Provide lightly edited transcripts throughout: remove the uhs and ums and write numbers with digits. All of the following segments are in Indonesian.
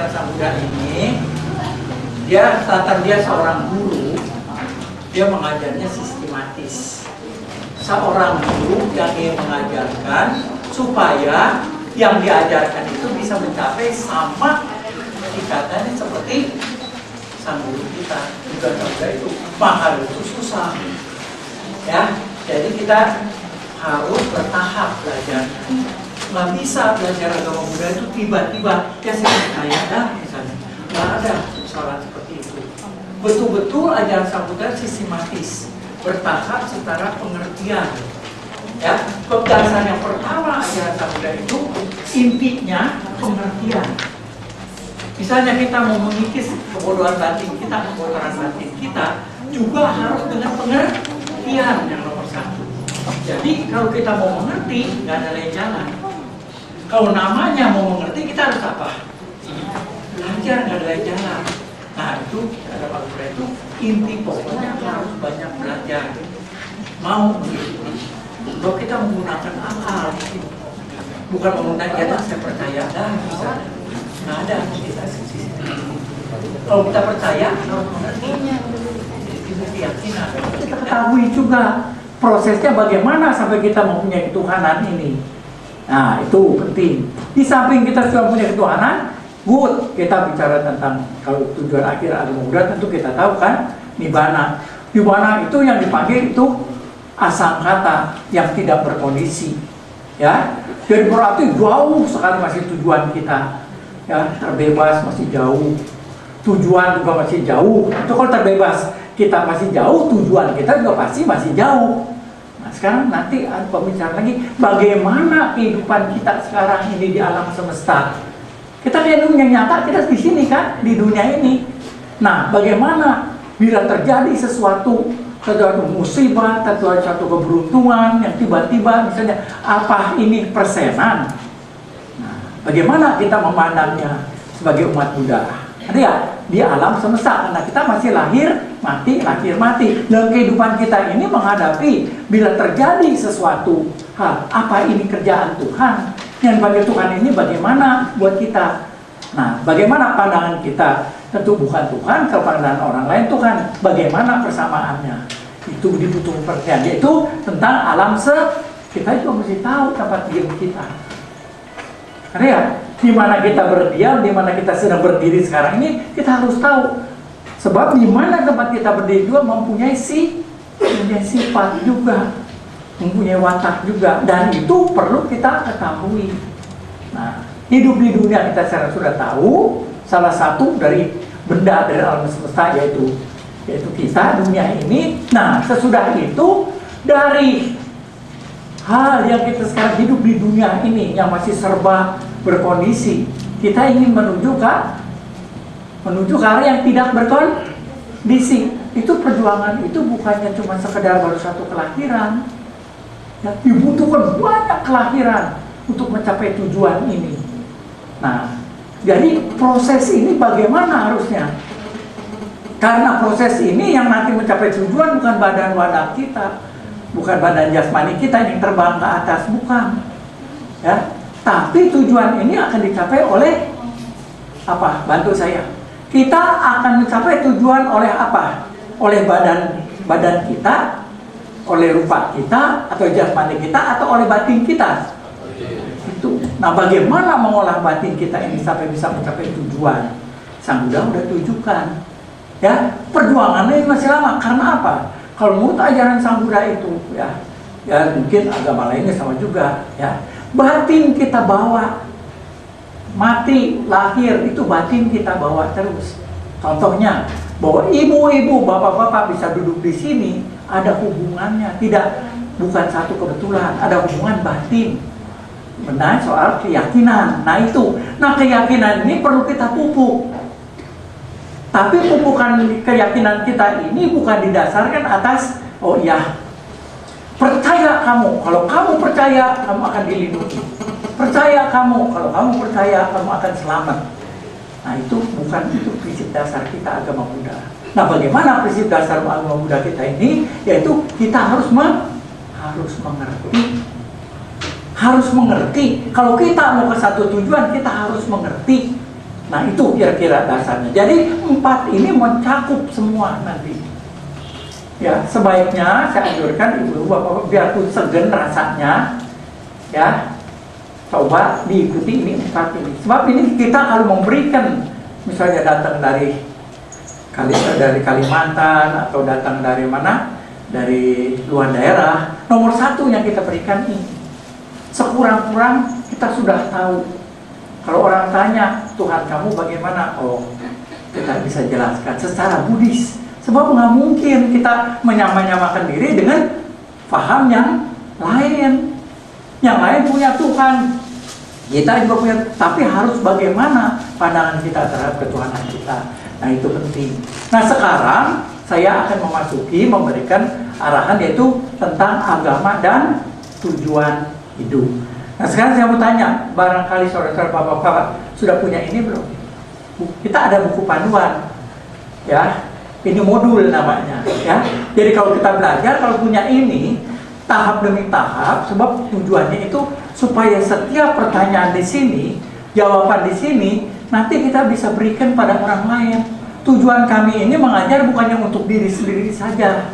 ajaran Sang Buddha ini, dia latar dia seorang guru, dia mengajarnya sistematis. Seorang guru yang ingin mengajarkan supaya yang diajarkan itu bisa mencapai sama tingkatannya seperti sang guru kita. Juga Buddha itu mahal itu susah, ya. Jadi kita harus bertahap belajar. Nggak bisa belajar agama Buddha itu tiba-tiba ya saya percaya dah misalnya. Nggak ada persoalan seperti itu. Betul-betul ajaran Sang Buddha sistematis, bertahap secara pengertian. Ya, dasar yang pertama ajaran Sang Buddha itu intinya pengertian. Misalnya kita mau mengikis kebodohan batin kita, kebodohan batin kita juga harus dengan pengertian yang nomor satu. Jadi kalau kita mau mengerti, nggak ada lain jalan. Kalau namanya mau mengerti, kita harus apa? Belajar, nggak ada lain jalan. Nah itu, ada Pak Buddha itu inti pokoknya harus banyak belajar. Mau begitu. Kalau kita menggunakan akal, bukan menggunakan ya saya percaya dah bisa. Nggak ada kita sisi. Kalau kita percaya, harus mengerti. Itu keyakinan. Kita ketahui juga prosesnya bagaimana sampai kita mempunyai ketuhanan ini. Nah itu penting. Di samping kita sudah punya ketuhanan, good, kita bicara tentang kalau tujuan akhir agama Buddha tentu kita tahu kan Nibbana. Nibbana itu yang dipanggil itu asangkata yang tidak berkondisi, ya. Jadi berarti jauh sekali masih tujuan kita, ya, terbebas masih jauh, tujuan juga masih jauh. Itu kalau terbebas kita masih jauh, tujuan kita juga pasti masih jauh. Nah sekarang nanti ada pembicaraan lagi bagaimana kehidupan kita sekarang ini di alam semesta. Kita hidup yang nyata kita di sini kan, di dunia ini. Nah bagaimana bila terjadi sesuatu musibah, terjadi satu keberuntungan yang tiba-tiba misalnya apa ini persenan. Nah, bagaimana kita memandangnya sebagai umat Buddha? Ada ya di alam semesta karena kita masih lahir mati. Dalam kehidupan kita ini menghadapi bila terjadi sesuatu hal, apa ini kerjaan Tuhan? Yang bagi Tuhan ini bagaimana buat kita? Nah, bagaimana pandangan kita? Tentu bukan Tuhan, kalau pandangan orang lain Tuhan. Bagaimana persamaannya? Itu dibutuhkan pengertian. Yaitu tentang alam kita juga mesti tahu tempat diam kita. Karena ya, di mana kita berdiam, di mana kita sedang berdiri sekarang ini, kita harus tahu. Sebab di mana tempat kita berdiri juga mempunyai sifat juga, mempunyai watak juga, dan itu perlu kita ketahui. Nah, hidup di dunia kita sekarang sudah tahu, salah satu dari benda dari alam semesta yaitu kita, dunia ini. Nah, sesudah itu dari hal yang kita sekarang hidup di dunia ini yang masih serba berkondisi, kita ingin menuju ke arah yang tidak berkondisi. Itu perjuangan itu bukannya cuma sekedar baru satu kelahiran, ya, dibutuhkan banyak kelahiran untuk mencapai tujuan ini. Nah, jadi proses ini bagaimana harusnya? Karena proses ini yang nanti mencapai tujuan bukan badan wadah kita, bukan badan jasmani kita yang terbang ke atas, bukan, ya. Tapi tujuan ini akan dicapai oleh apa? Bantu saya. Kita akan mencapai tujuan oleh apa? Oleh badan kita, oleh rupa kita, atau jasmani kita, atau oleh batin kita. Itu. Nah, bagaimana mengolah batin kita ini sampai bisa mencapai tujuan? Sang Buddha sudah tunjukkan. Ya, perjuangannya masih lama. Karena apa? Kalau menurut ajaran Sang Buddha itu, ya mungkin agama lainnya sama juga, ya. Batin kita bawa, mati, lahir, itu batin kita bawa terus. Contohnya, bahwa ibu-ibu, bapak-bapak bisa duduk di sini, ada hubungannya, bukan satu kebetulan, ada hubungan batin. Benar soal keyakinan. Nah itu, keyakinan ini perlu kita pupuk. Tapi pupukan keyakinan kita ini bukan didasarkan atas, oh iya, percaya kamu, kalau kamu percaya kamu akan dilindungi. Percaya kamu, kalau kamu percaya kamu akan selamat. Nah itu bukan prinsip dasar kita agama Buddha. Nah bagaimana prinsip dasar agama Buddha kita ini? Yaitu kita harus mengerti. Harus mengerti. Kalau kita mau ke satu tujuan, kita harus mengerti. Nah itu kira-kira dasarnya. Jadi 4 ini mencakup semua nanti. Ya, sebaiknya saya anjurkan ibu bapak biarpun segan rasanya, ya, coba diikuti ini 4 ini. Sebab ini kita kalau memberikan, misalnya datang dari Kalimantan atau datang dari mana, dari luar daerah, nomor 1 yang kita berikan ini. Sekurang-kurang kita sudah tahu. Kalau orang tanya, Tuhan kamu bagaimana? Oh, kita bisa jelaskan secara Buddhis. Sebab nggak mungkin kita menyamakan diri dengan paham yang lain. Yang lain punya Tuhan, kita juga punya, tapi harus bagaimana pandangan kita terhadap ketuhanan kita. Nah itu penting. Nah sekarang saya akan memberikan arahan, yaitu tentang agama dan tujuan hidup. Nah sekarang saya mau tanya, barangkali saudara-saudara bapak-bapak sudah punya ini belum? Kita ada buku panduan, ya. Ini modul namanya, ya. Jadi kalau kita belajar, kalau punya ini tahap demi tahap, sebab tujuannya itu supaya setiap pertanyaan di sini, jawaban di sini, nanti kita bisa berikan pada orang lain. Tujuan kami ini mengajar bukannya untuk diri sendiri saja.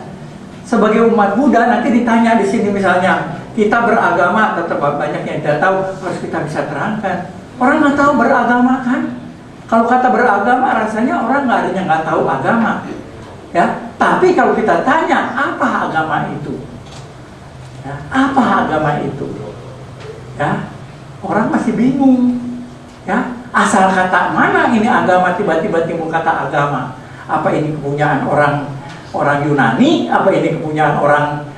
Sebagai umat Buddha, nanti ditanya di sini misalnya, kita beragama, tetap banyak yang tidak tahu, harus kita bisa terangkan. Orang nggak tahu beragama kan? Kalau kata beragama, rasanya orang nggak ada yang nggak tahu agama, ya. Tapi kalau kita tanya, apa agama itu? Ya, apa agama itu? Ya, orang masih bingung. Ya, asal kata mana ini agama, tiba-tiba timbul kata agama. Apa ini kepunyaan orang Yunani? Apa ini kepunyaan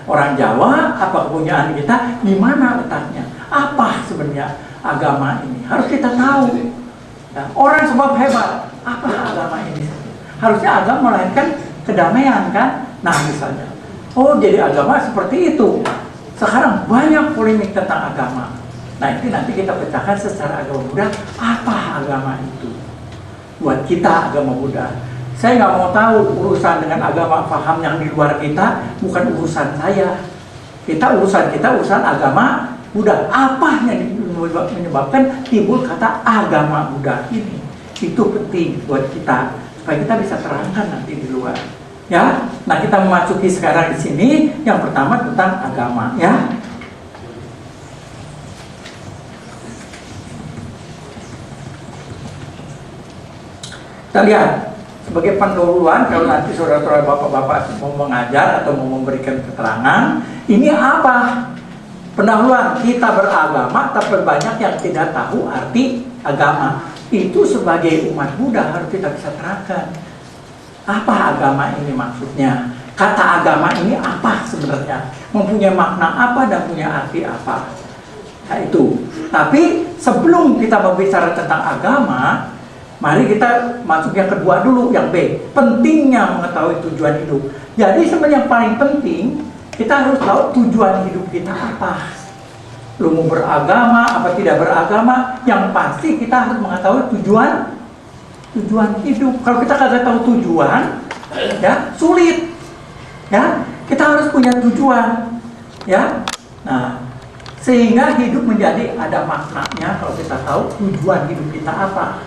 orang Jawa? Apa kepunyaan kita? Di mana letaknya? Apa sebenarnya agama ini? Harus kita tahu. Ya, orang sebab hebat. Apa agama ini? Harusnya agama melahirkan kedamaian kan? Nah misalnya, oh jadi agama seperti itu. Sekarang banyak polemik tentang agama. Nah itu nanti kita pecahkan secara agama Buddha, apa agama itu buat kita agama Buddha. Saya nggak mau tahu urusan dengan agama paham yang di luar kita, bukan urusan saya. Urusan agama Buddha. Apa yang menyebabkan timbul kata agama Buddha ini? Itu penting buat kita supaya kita bisa terangkan nanti di luar. Ya, nah kita memasuki sekarang di sini. Yang pertama tentang agama, ya. Kita lihat sebagai pendahuluan, kalau nanti saudara-saudara bapak-bapak mau mengajar atau mau memberikan keterangan, ini apa? Pendahuluan, kita beragama, tapi banyak yang tidak tahu arti agama. Itu sebagai umat Buddha harus kita bisa terangkan. Apa agama ini maksudnya? Kata agama ini apa sebenarnya? Mempunyai makna apa dan punya arti apa? Nah itu. Tapi sebelum kita berbicara tentang agama, mari kita masuk yang kedua dulu, yang B. Pentingnya mengetahui tujuan hidup. Jadi sebenarnya yang paling penting, kita harus tahu tujuan hidup kita apa. Lu mau beragama, apa tidak beragama, yang pasti kita harus mengetahui tujuan hidup. Kalau kita kagak tahu tujuan, ya sulit. Ya, kita harus punya tujuan. Ya, nah sehingga hidup menjadi ada maknanya kalau kita tahu tujuan hidup kita apa.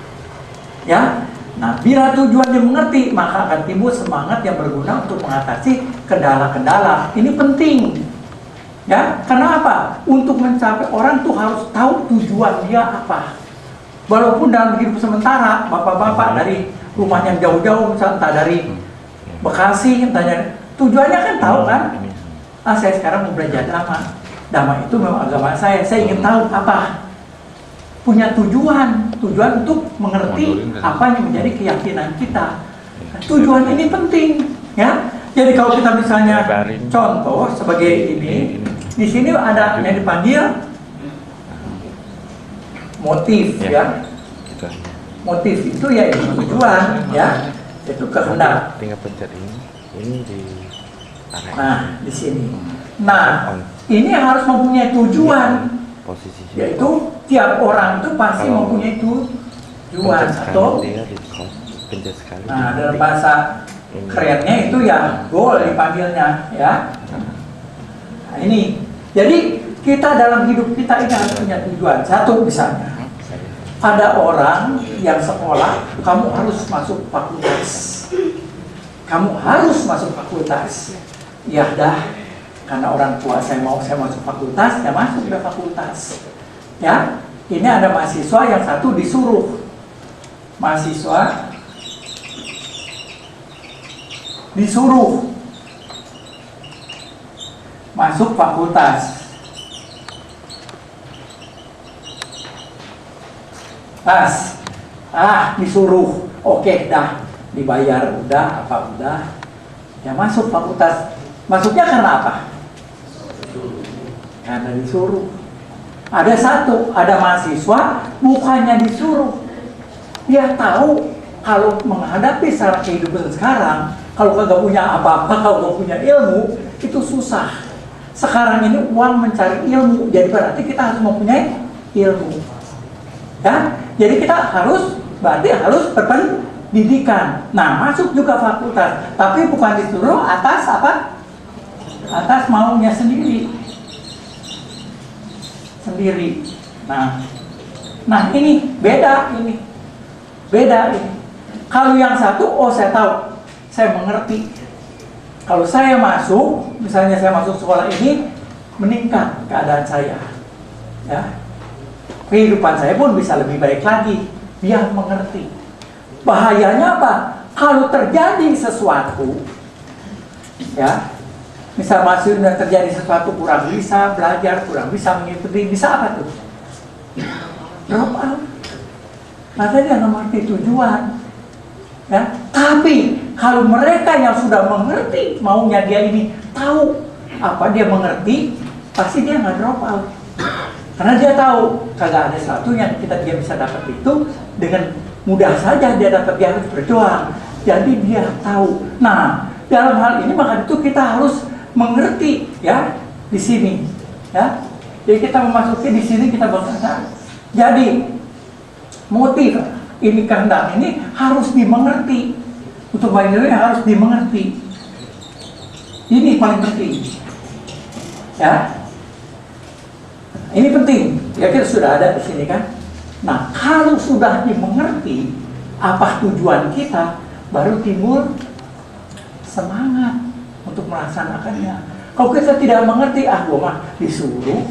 Ya, nah bila tujuan dimengerti, maka akan timbul semangat yang berguna untuk mengatasi kendala-kendala. Ini penting. Ya, karena apa? Untuk mencapai orang tuh harus tahu tujuan dia apa. Walaupun dalam hidup sementara, bapak-bapak dari rumah yang jauh-jauh, misalnya entah dari Bekasi, entahnya, tujuannya kan tahu kan? Saya sekarang mau belajar dhamma. Dhamma itu memang agama saya ingin tahu apa. Punya tujuan untuk mengerti apa yang menjadi keyakinan kita. Tujuan ini penting, ya. Jadi kalau kita misalnya contoh sebagai ini, di sini ada yang dipanggil motif, ya. Motif itu ya tujuan, ya. Itu kehendak. Tinggal pencet ini di Nah, di sini. Nah, ini harus mempunyai tujuan. Posisi Yaitu tiap orang itu pasti mempunyai tujuan atau pencet sekali. nah, dalam bahasa kerennya itu ya goal dipanggilnya, ya. Nah, ini. Jadi kita dalam hidup kita ini harus punya tujuan. Satu misalnya, Ada orang yang sekolah, kamu harus masuk fakultas. Kamu harus masuk fakultas. Ya dah, karena orang tua saya masuk fakultas, ya masuk ke fakultas. Ya, ini ada mahasiswa yang satu disuruh. Mahasiswa disuruh masuk fakultas. Disuruh, oke dah, dibayar udah, apa udah, ya masuk fakultas. Masuknya karena apa? Karena disuruh. Ada mahasiswa bukannya disuruh, dia tahu kalau menghadapi secara kehidupan sekarang, kalau kagak punya apa-apa, kalau kagak punya ilmu, itu susah. Sekarang ini uang mencari ilmu, jadi berarti kita harus mempunyai ilmu. Ya, jadi kita harus berpendidikan. Nah, masuk juga fakultas, tapi bukan disuruh atas apa? Atas maunya sendiri. Nah ini beda ini. Kalau yang satu, saya tahu, saya mengerti. Kalau saya masuk, misalnya saya masuk sekolah ini, meningkat keadaan saya. Ya. Kehidupan saya pun bisa lebih baik lagi. Dia mengerti. Bahayanya apa? Kalau terjadi sesuatu, ya, misal masuk dan terjadi sesuatu kurang bisa belajar, kurang bisa mengikuti, bisa apa tuh? Drop out. Maka dia nggak mengerti tujuan. Ya, tapi kalau mereka yang sudah mengerti maunya dia ini, tahu apa dia mengerti, pasti dia nggak drop out. Karena dia tahu kagak ada sesuatu yang dia bisa dapat itu dengan mudah saja dia dapat, dia harus berjuang. Jadi dia tahu. Nah, dalam hal ini maka itu kita harus mengerti ya di sini, ya. Jadi kita memasuki di sini kita bekerja. Jadi motif ini kehendak ini harus dimengerti. Untuk bagian harus dimengerti. Ini paling penting, ya. Ini penting, ya kita sudah ada di sini kan. Nah, kalau sudah dimengerti apa tujuan kita, baru timbul semangat untuk melaksanakannya. Kalau kita tidak mengerti, gua mah disuruh,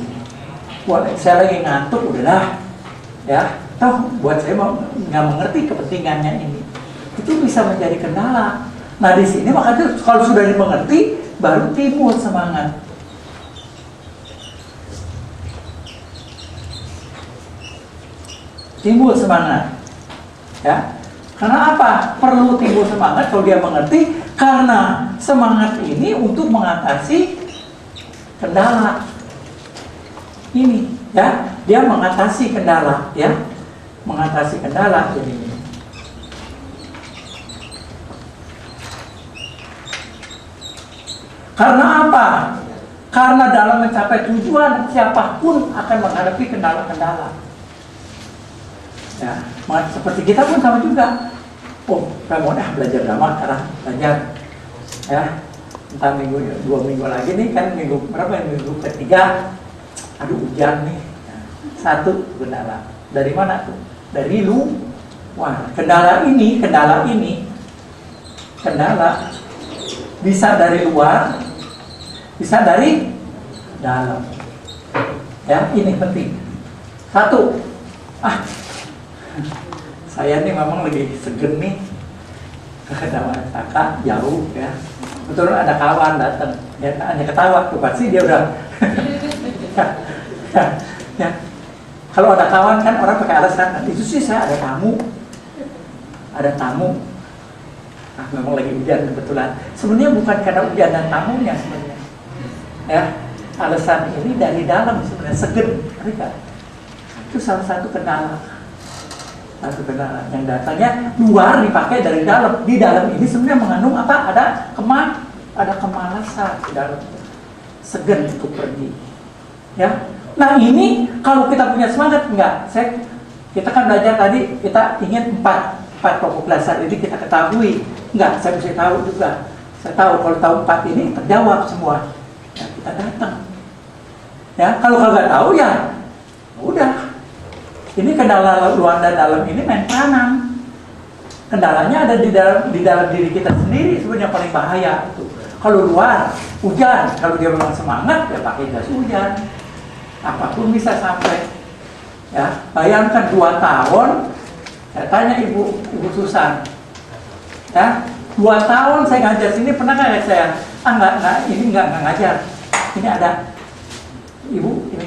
saya lagi ngantuk, udahlah, ya. Toh buat saya nggak mengerti kepentingannya ini, itu bisa menjadi kendala. Nah di sini makanya kalau sudah dimengerti, baru timbul semangat. Timbul semangat, ya. Karena apa? Perlu timbul semangat kalau dia mengerti, karena semangat ini untuk mengatasi kendala. Ini, ya, dia mengatasi kendala, ya, mengatasi kendala ini. Karena apa? Karena dalam mencapai tujuan siapapun akan menghadapi kendala-kendala. Ya, seperti kita pun sama juga. Kamu belajar drama, karena belajar, ya. Entah dua minggu lagi nih kan, minggu ketiga, aduh hujan nih. Satu kendala. Dari mana tuh? Dari luar. Kendala ini bisa dari luar, bisa dari dalam. Ya, ini penting. Satu, saya nih memang lagi segen nih ke Saka jauh ya. Betul ada kawan datang, ya hanya ketawa tuh pasti dia udah. ya. Kalau ada kawan kan orang pakai alasan, itu sih saya ada tamu. Memang lagi hujan kebetulan. Sebenarnya bukan karena hujan dan tamunya sebenarnya. Ya, alasan ini dari dalam sebenarnya segen, itu salah satu kendala. Yang datangnya luar dipakai dari dalam. Di dalam ini sebenarnya mengandung apa? Ada kemalasan di dalam. Segan untuk pergi. Ya. Nah ini kalau kita punya semangat enggak? Kita kan belajar tadi, kita ingin empat pokok dasar ini kita ketahui. Enggak, saya mesti tahu juga. Saya tahu kalau tahu 4 ini terjawab semua. Ya, kita datang. Ya, kalau nggak tahu ya udah. Ini kendala luar dan dalam ini main peranan. Kendalanya ada di dalam diri kita sendiri sebenarnya paling bahaya itu. Kalau luar hujan, kalau dia memang semangat ya pakai jas hujan. Apapun bisa sampai. Ya, bayangkan 2 tahun. Saya tanya Ibu Susan. Ya, 2 tahun saya ngajar sini pernah nggak saya? Enggak, ini enggak ngajar. Ini ada Ibu, ini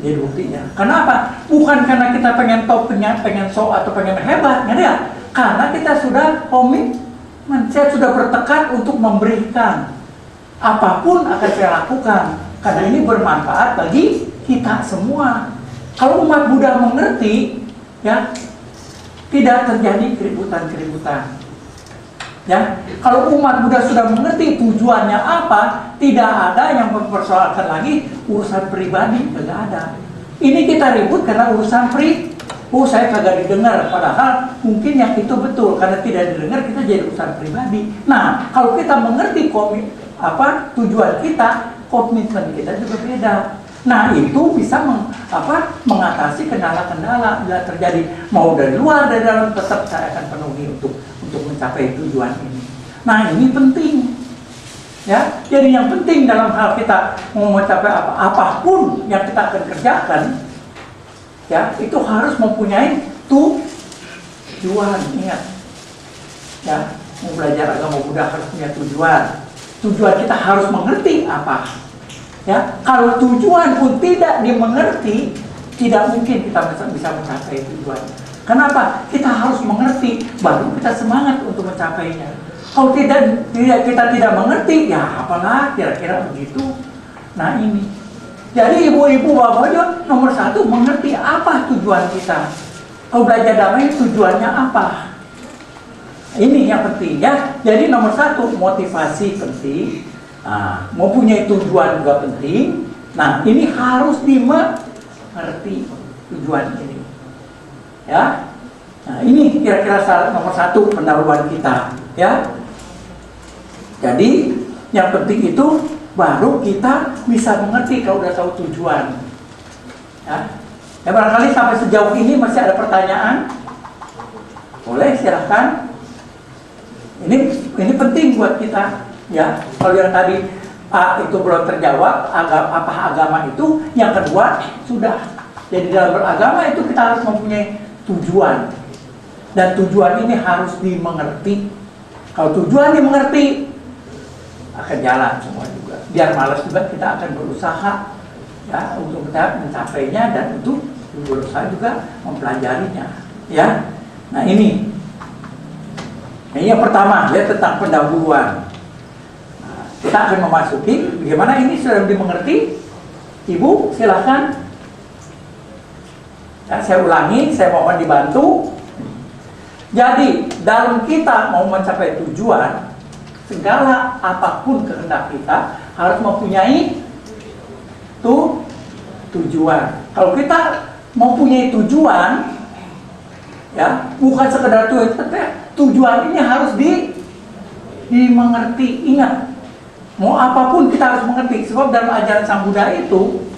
jadi buktinya. Kenapa? Bukan karena kita pengen top, pengen show atau pengen hebat, nggak ya? Karena kita sudah komitmen, saya sudah bertekad untuk memberikan apapun akan saya lakukan. Karena ini bermanfaat bagi kita semua. Kalau umat Buddha mengerti, ya tidak terjadi keributan-keributan. Ya, kalau umat Buddha sudah mengerti tujuannya apa, tidak ada yang mempersoalkan lagi urusan pribadi, tidak ada. Ini kita ribut karena urusan saya kagak didengar, padahal mungkin yang itu betul, karena tidak didengar kita jadi urusan pribadi. Nah, kalau kita mengerti tujuan kita, komitmen kita juga beda. Nah, itu bisa mengatasi kendala-kendala bila terjadi, mau dari luar dari dalam, tetap saya akan penuhi untuk mencapai tujuan ini. Nah, ini penting. Ya, jadi yang penting dalam hal kita mau mencapai apapun yang kita akan kerjakan, ya, itu harus mempunyai tujuan. Ingat, ya, mau belajar agama Buddha harus punya tujuan. Tujuan kita harus mengerti apa. Ya, kalau tujuan pun tidak dimengerti, tidak mungkin kita bisa mencapai tujuan. Kenapa? Kita harus mengerti, baru kita semangat untuk mencapainya. Kalau kita tidak mengerti, ya apalah kira-kira begitu. Nah ini. Jadi ibu-ibu bapak-bapak nomor 1 mengerti apa tujuan kita. Kalau belajar damai tujuannya apa? Ini yang penting ya. Jadi nomor 1 motivasi penting. Nah, mempunyai tujuan juga penting. Nah ini harus dimengerti tujuan ini. Ya, nah ini kira-kira nomor 1 pendahuluan kita, ya. Jadi yang penting itu baru kita bisa mengerti kalau udah tahu tujuan. Ya, barangkali sampai sejauh ini masih ada pertanyaan, boleh silahkan. Ini penting buat kita, ya. Kalau yang tadi itu belum terjawab, apa agama itu, yang kedua sudah. Jadi dalam beragama itu kita harus mempunyai tujuan, dan tujuan ini harus dimengerti. Kalau tujuan dimengerti, akan jalan semua juga. Biar malas juga kita akan berusaha, ya, untuk kita mencapainya dan untuk berusaha juga mempelajarinya, ya. Nah ini yang pertama, ya, tentang pendahuluan. Nah, kita akan memasuki bagaimana ini sudah dimengerti. Ibu silahkan. Ya, saya ulangi, saya mohon dibantu. Jadi, dalam kita mau mencapai tujuan, segala apapun kehendak kita harus mempunyai tujuan. Kalau kita mempunyai tujuan, ya, bukan sekedar tujuan ini harus dimengerti. Ingat, mau apapun kita harus mengerti. Sebab dalam ajaran Sang Buddha itu,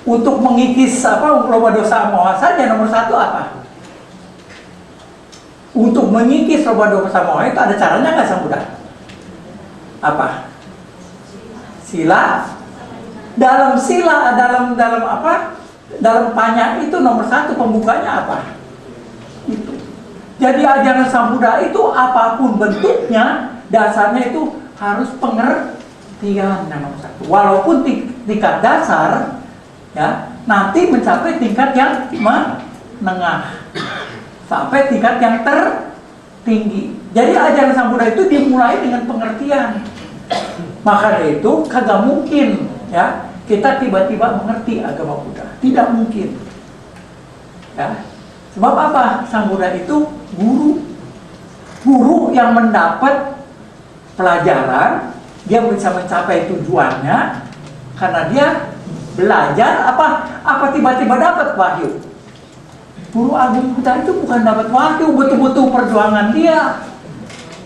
untuk mengikis loba dosa moha saja nomor 1 apa? Untuk mengikis loba dosa moha itu ada caranya nggak Sang Buddha? Apa? Sila. Dalam sila, dalam apa? Dalam panya itu nomor 1 pembukanya apa? Itu. Jadi ajaran Sang Buddha itu apapun bentuknya, dasarnya itu harus pengertian yang nomor 1. Walaupun tingkat dasar, ya, nanti mencapai tingkat yang menengah sampai tingkat yang tertinggi. Jadi ajaran Sang Buddha itu dimulai dengan pengertian. Maka dari itu kagak mungkin, ya, kita tiba-tiba mengerti agama Buddha. Tidak mungkin. Ya. Sebab apa? Sang Buddha itu guru yang mendapat pelajaran, dia bisa mencapai tujuannya karena dia belajar. Apa tiba-tiba dapat wahyu? Guru agung kita itu bukan dapat wahyu, betul-betul perjuangan dia.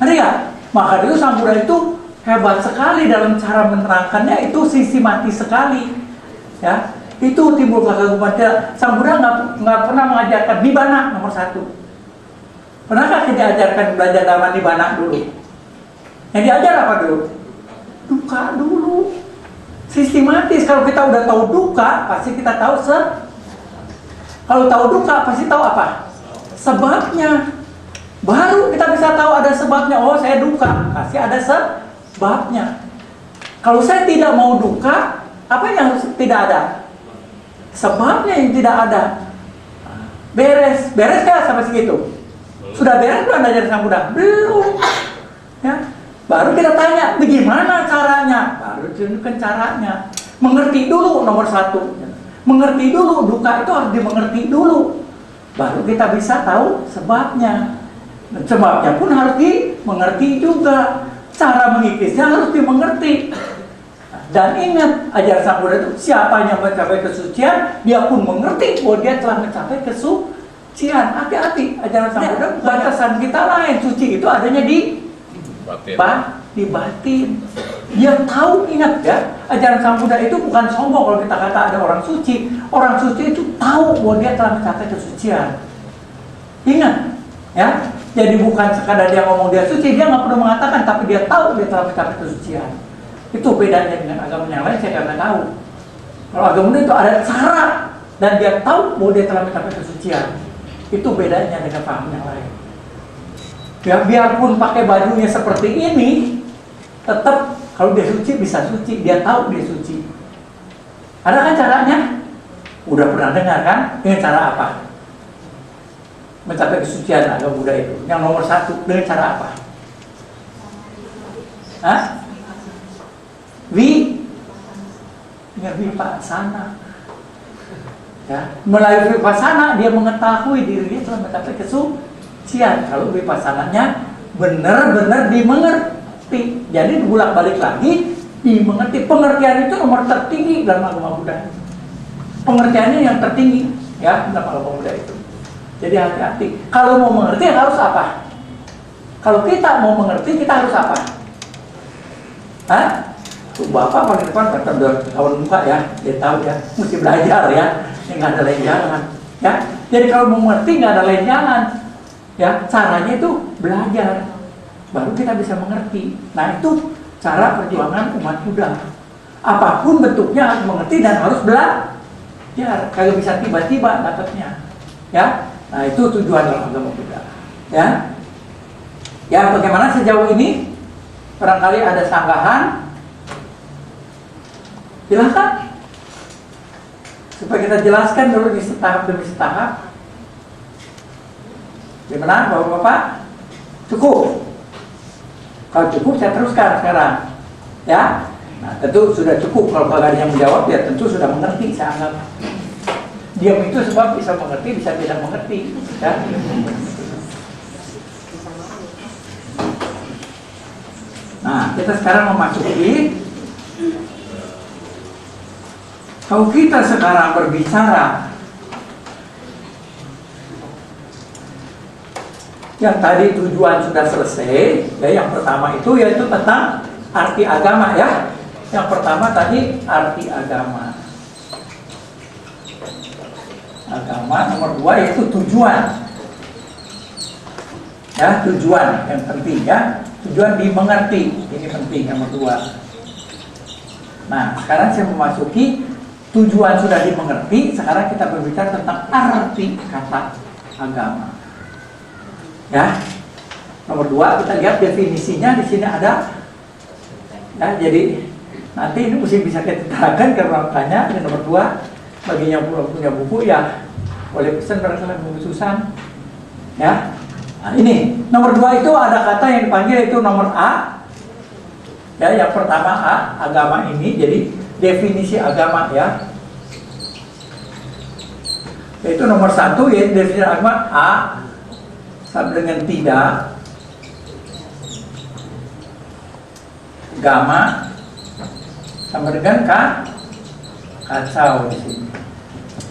Ya? Maka itu Sang Buddha itu hebat sekali dalam cara menerangkannya, itu sistematis sekali. Ya, Itu timbul kekaguman. Sang Buddha nggak pernah mengajarkan nibbana nomor 1. Pernahkah kita ajarkan belajar dhamma nibbana dulu? Yang diajar apa dulu? Duka dulu. Sistematis. Kalau kita udah tahu duka, pasti kita tahu kalau tahu duka, pasti tahu apa? Sebabnya. Baru kita bisa tahu ada sebabnya. Oh, saya duka. Pasti ada sebabnya. Kalau saya tidak mau duka, apa yang harus tidak ada? Sebabnya yang tidak ada. Beres kan sampai segitu? Sudah beres belum belajar Sang Buddha? Belum. Ya. Baru kita tanya, bagaimana caranya? Baru tunjukkan caranya. Mengerti dulu nomor 1. Mengerti dulu, duka itu harus dimengerti dulu. Baru kita bisa tahu sebabnya. Dan sebabnya pun harus dimengerti juga. Cara mengikisnya harus dimengerti. Dan ingat, ajaran Sang Buddha itu siapa yang mencapai kesucian, dia pun mengerti bahwa dia telah mencapai kesucian. Hati-hati, ajaran Sang Buddha batasan kita lain. Suci itu adanya di batin. Dia tahu, ingat ya, ajaran Sang Buddha itu bukan sombong kalau kita kata ada orang suci. Orang suci itu tahu bahwa dia telah mencapai kesucian. Ingat, ya. Jadi bukan sekadar dia ngomong dia suci, dia nggak perlu mengatakan, tapi dia tahu dia telah mencapai kesucian. Itu bedanya dengan agama yang lain, saya karena tahu. Kalau agama itu ada cara dan dia tahu bahwa dia telah mencapai kesucian. Itu bedanya dengan paham yang lain. Ya, biarpun pakai bajunya seperti ini, tetap kalau dia suci bisa suci, dia tahu dia suci. Ada kan caranya? Udah pernah dengar kan? Dengan cara apa? Mencapai kesucian agama Buddha itu. Yang nomor 1, dengan cara apa? Hah? Dengan vipassana. Ya, melalui vipassana dia mengetahui dirinya telah mencapai kesucian. Kalau vipassananya benar-benar dimengerti. Jadi bolak-balik lagi dimengerti. Pengertian itu nomor tertinggi dalam agama Buddha. Pengertiannya yang tertinggi ya dalam agama Buddha itu. Jadi hati-hati. Kalau mau mengerti harus apa? Kalau kita mau mengerti kita harus apa? Hah? Bapak paling depan kawan muka ya, dia tahu ya, mesti belajar ya, nggak ada lain jalan, ya. Jadi kalau mau mengerti nggak ada lain jalan, ya. Caranya itu belajar, baru kita bisa mengerti. Nah itu cara perjuangan umat Buddha. Apapun bentuknya harus mengerti dan harus belajar. Kagak bisa tiba-tiba dapatnya, ya. Nah itu tujuan dalam agama Buddha, ya. Ya bagaimana sejauh ini? Barangkali ada sanggahan. Silahkan supaya kita jelaskan dulu di setahap demi setahap. Gimana Bapak-Bapak? Cukup? Kalau cukup saya teruskan sekarang, ya. Nah tentu sudah cukup. Kalau ada yang menjawab ya tentu sudah mengerti. Saya anggap diam itu sebab bisa mengerti, bisa tidak mengerti, ya. Nah kita sekarang memasuki. Kalau kita sekarang berbicara yang tadi tujuan sudah selesai, ya yang pertama itu yaitu tentang arti agama ya. Yang pertama tadi arti agama. Agama nomor 2 yaitu tujuan. Ya, tujuan yang penting ya. Tujuan dimengerti, ini penting nomor 2. Nah, sekarang saya memasuki tujuan sudah dimengerti, sekarang kita berbicara tentang arti kata agama. Ya. Nomor 2 kita lihat definisinya di sini ada. Ya, jadi nanti ini mesti bisa kita terangkan ke orang tanya. Ini nomor 2 bagi yang belum punya buku ya boleh pesan barangkali buku Susan. Ya. Nah, ini nomor 2 itu ada kata yang dipanggil itu nomor A. Ya, yang pertama A, agama ini jadi definisi agama ya. Yaitu nomor 1 yaitu definisi agama A sama dengan tidak, gamma sama dengan kacau di sini.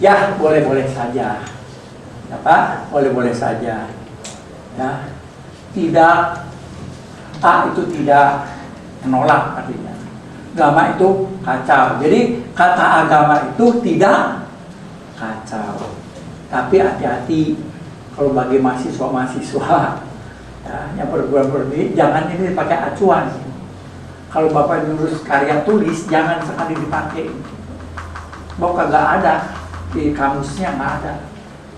Ya boleh-boleh saja, apa? Boleh-boleh saja. Ya, tidak A itu tidak menolak artinya. Gama itu kacau. Jadi kata agama itu tidak kacau. Tapi hati-hati kalau bagi mahasiswa-mahasiswa ya, yang perguruan tinggi, jangan ini dipakai acuan. Kalau Bapak nulis karya tulis, jangan sekali dipakai. Bahwa kagak ada di kamusnya, nggak ada.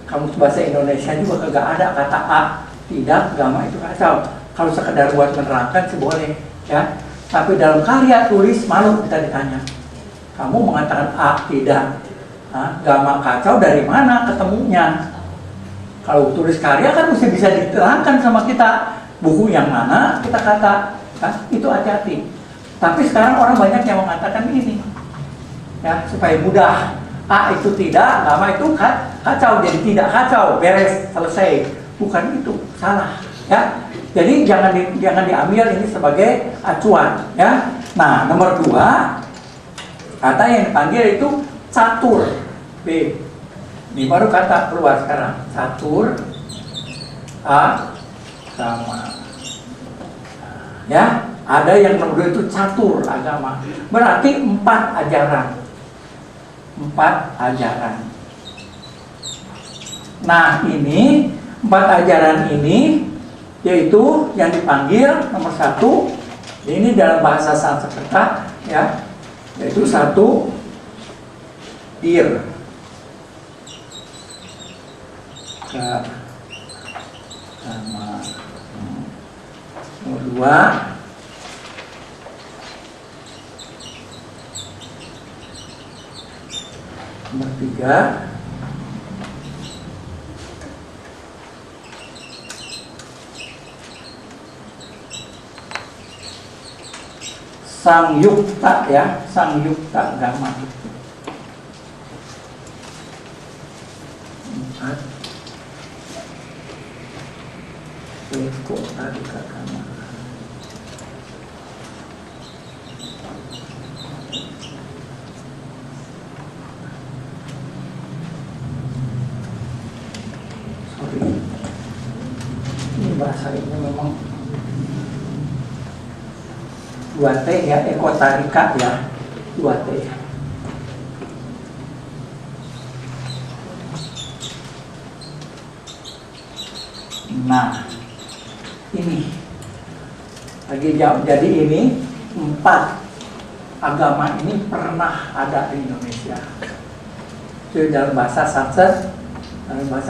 Kamus bahasa Indonesia juga kagak ada kata A tidak, agama itu kacau. Kalau sekedar buat menerangkan sih boleh, ya. Tapi dalam karya tulis malu kita ditanya. Kamu mengatakan A tidak, agama kacau dari mana ketemunya? Kalau tulis karya kan mesti bisa diterangkan sama kita buku yang mana kita kata, itu hati-hati. Tapi sekarang orang banyak yang mengatakan ini, ya supaya mudah. A itu tidak, agama itu kacau, jadi tidak kacau, beres, selesai. Bukan itu, salah. Ya, jadi jangan diambil ini sebagai acuan. Ya, nah nomor 2, kata yang dipanggil itu catur. B. Ini baru kata keluar sekarang. Catur, agama. Ya, ada yang nomor 2 itu catur agama. Berarti 4 ajaran. 4 ajaran. Nah ini 4 ajaran ini yaitu yang dipanggil nomor 1 ini dalam bahasa Sanskerta ya, yaitu 1 dir agama. Nomor 2 nomor 3 Sangyukta ya, Sangyukta agama. 4 Ekotarika agama. Ini bahasa ini memang 2T ya, ekotarika ya, 2T. Nah, ini lagi jawab. Jadi ini 4 agama ini pernah ada di Indonesia. Itu dalam bahasa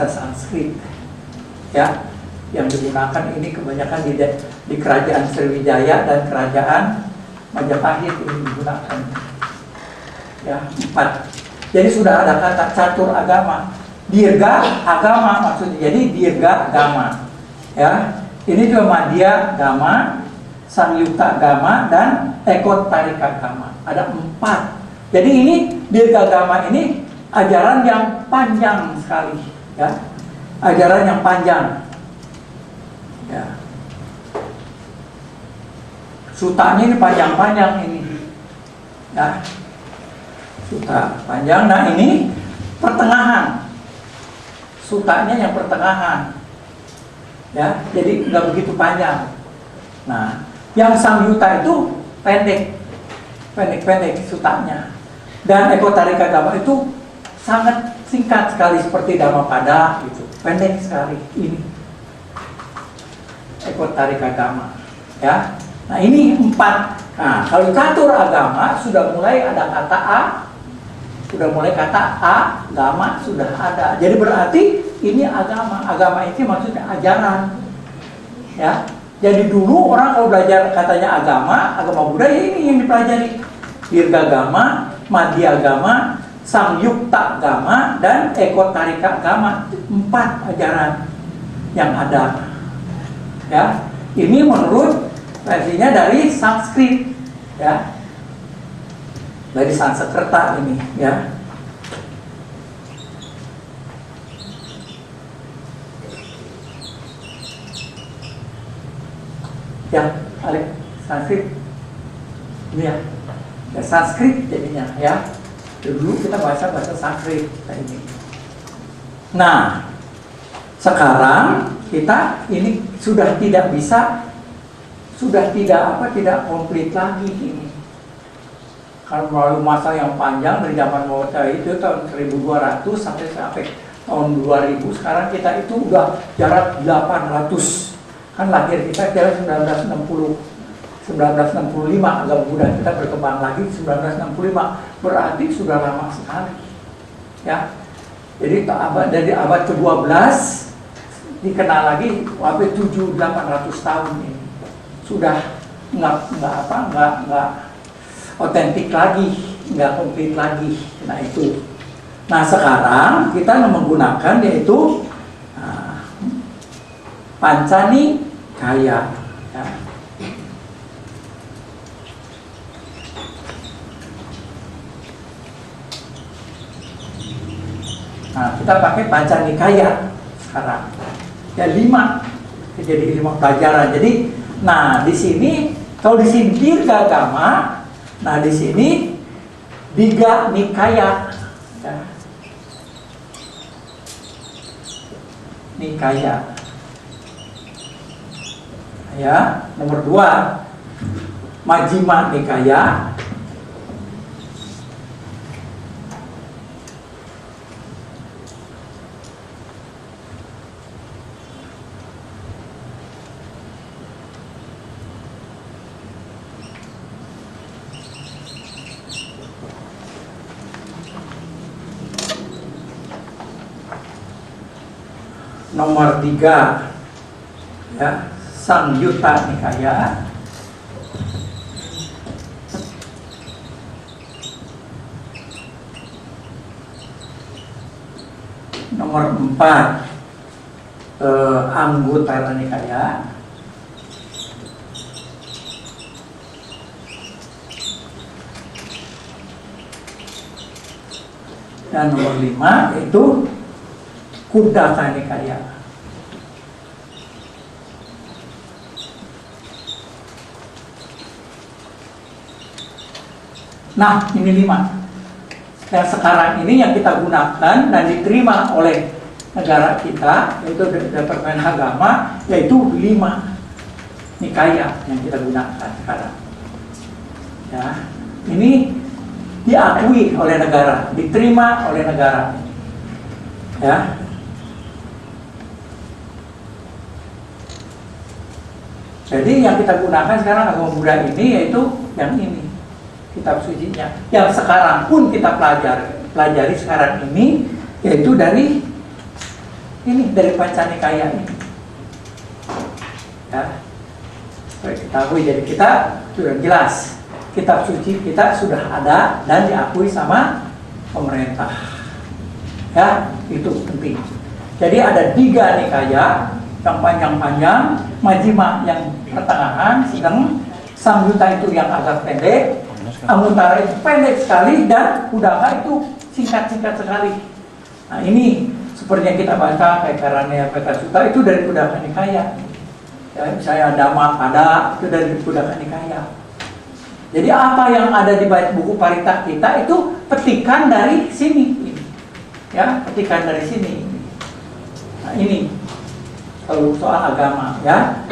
Sanskrit ya, yang digunakan ini kebanyakan di kerajaan Sriwijaya dan kerajaan Majapahit ini digunakan ya, 4. Jadi sudah ada kata catur agama, dirga agama maksudnya. Jadi dirga agama ya, ini juga madya agama, sangyukta agama, dan ekotarika agama. Ada 4. Jadi ini dirga agama ini ajaran yang panjang sekali ya, ajaran yang panjang ya. Sutanya ini panjang-panjang ini ya, suta panjang. Nah ini pertengahan, sutanya yang pertengahan ya, jadi nggak begitu panjang. Nah yang sangyuta itu pendek sutanya, dan ekotarika agama itu sangat singkat sekali seperti Dhammapada gitu, pendek sekali ini ekotarika agama ya. Nah ini 4. Nah kalau catur agama sudah mulai ada kata A, sudah mulai kata agama sudah ada. Jadi berarti ini agama. Agama itu maksudnya ajaran ya. Jadi dulu orang kalau belajar katanya agama budaya, ini yang dipelajari. Dirgagama, madya agama, sangyukta agama, dan ekotarika agama. 4 ajaran yang ada ya. Ini menurut versinya dari Sanskrit ya, dari Sanskerta ini ya. Yang Sanskrit ini ya, Sanskrit jadinya ya. Dulu kita bahasa Sanskrit ini. Nah sekarang kita ini sudah tidak bisa, tidak komplit lagi ini. Karena melalui masa yang panjang dari zaman Muawiyah itu tahun 1200 sampai tahun 2000, sekarang kita itu udah jarak 800. Kan lahir kita kira 1965, agak muda, kita berkembang lagi 1965, berarti sudah lama sekali. Ya. Jadi dari abad ke-12 dikenal lagi sampai 700-800 tahun ini. Sudah nggak otentik lagi, nggak komplit lagi. Nah itu. Nah sekarang kita menggunakan yaitu Pancanikaya. Ya. Nah kita pakai Pancanikaya sekarang. Ya 5, jadi 5 pelajaran. Jadi, nah di sini kalau di sini Dirgagama, nah di sini Diga Nikaya. Ya. Nikaya. Ya, nomor 2 Majjhima Nikaya. Nomor 3 ya, Samyutta Nikaya. Nomor 4 Anguttara Nikaya. Dan nomor 5 itu Khuddaka Nikaya. Nah, ini 5. Yang sekarang ini yang kita gunakan dan diterima oleh negara kita, yaitu Departemen Agama, yaitu 5 Nikaya yang kita gunakan sekarang. Ya, ini diakui oleh negara, diterima oleh negara. Ya. Jadi yang kita gunakan sekarang agama Buddha ini yaitu yang ini, kitab sucinya. Yang sekarang pun kita pelajari sekarang ini yaitu dari ini, dari Pancanikaya ini. Ya. Supaya ketahui, jadi kita sudah jelas kitab suci kita sudah ada dan diakui sama pemerintah. Ya, itu penting. Jadi ada 3 Nikaya yang panjang-panjang, Majjhima yang pertengahan, sedang, Samyutta itu yang agak pendek, Anguttara itu pendek sekali, dan Khuddaka itu singkat-singkat sekali. Nah ini seperti yang kita baca kayak Karaniya-Peta Sutta itu dari Khuddaka Nikaya. Ya, misalnya Dhammapada itu dari Khuddaka Nikaya. Jadi apa yang ada di buku Parita kita itu petikan dari sini. Ya, petikan dari sini. Nah ini kalau soal agama, ya.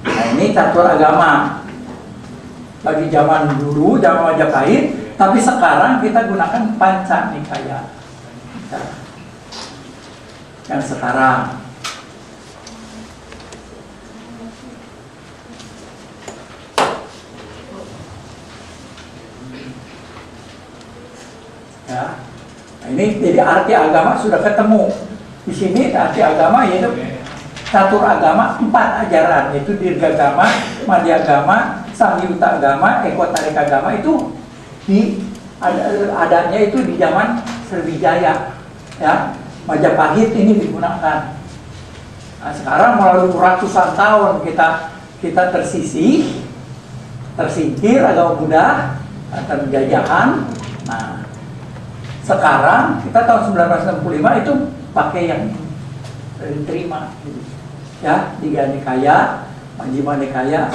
Nah ini catur agama bagi zaman dulu, zaman Majapahit, tapi sekarang kita gunakan Pancanikaya. Ya. Yang sekarang. Ya. Nah, ini jadi arti agama sudah ketemu. Di sini arti agama yaitu catur agama 4 ajaran, yaitu Dirgagama, Madhyagama, Samyutta Agama, Ekotarika Agama itu adanya itu di zaman Sriwijaya, ya. Majapahit ini digunakan. Nah, sekarang melalui ratusan tahun kita tersingkir agama Buddha, penjajahan. Nah, sekarang kita tahun 1965 itu pakai yang diterima, ya, 3 Nikaya, Majjhima Nikaya,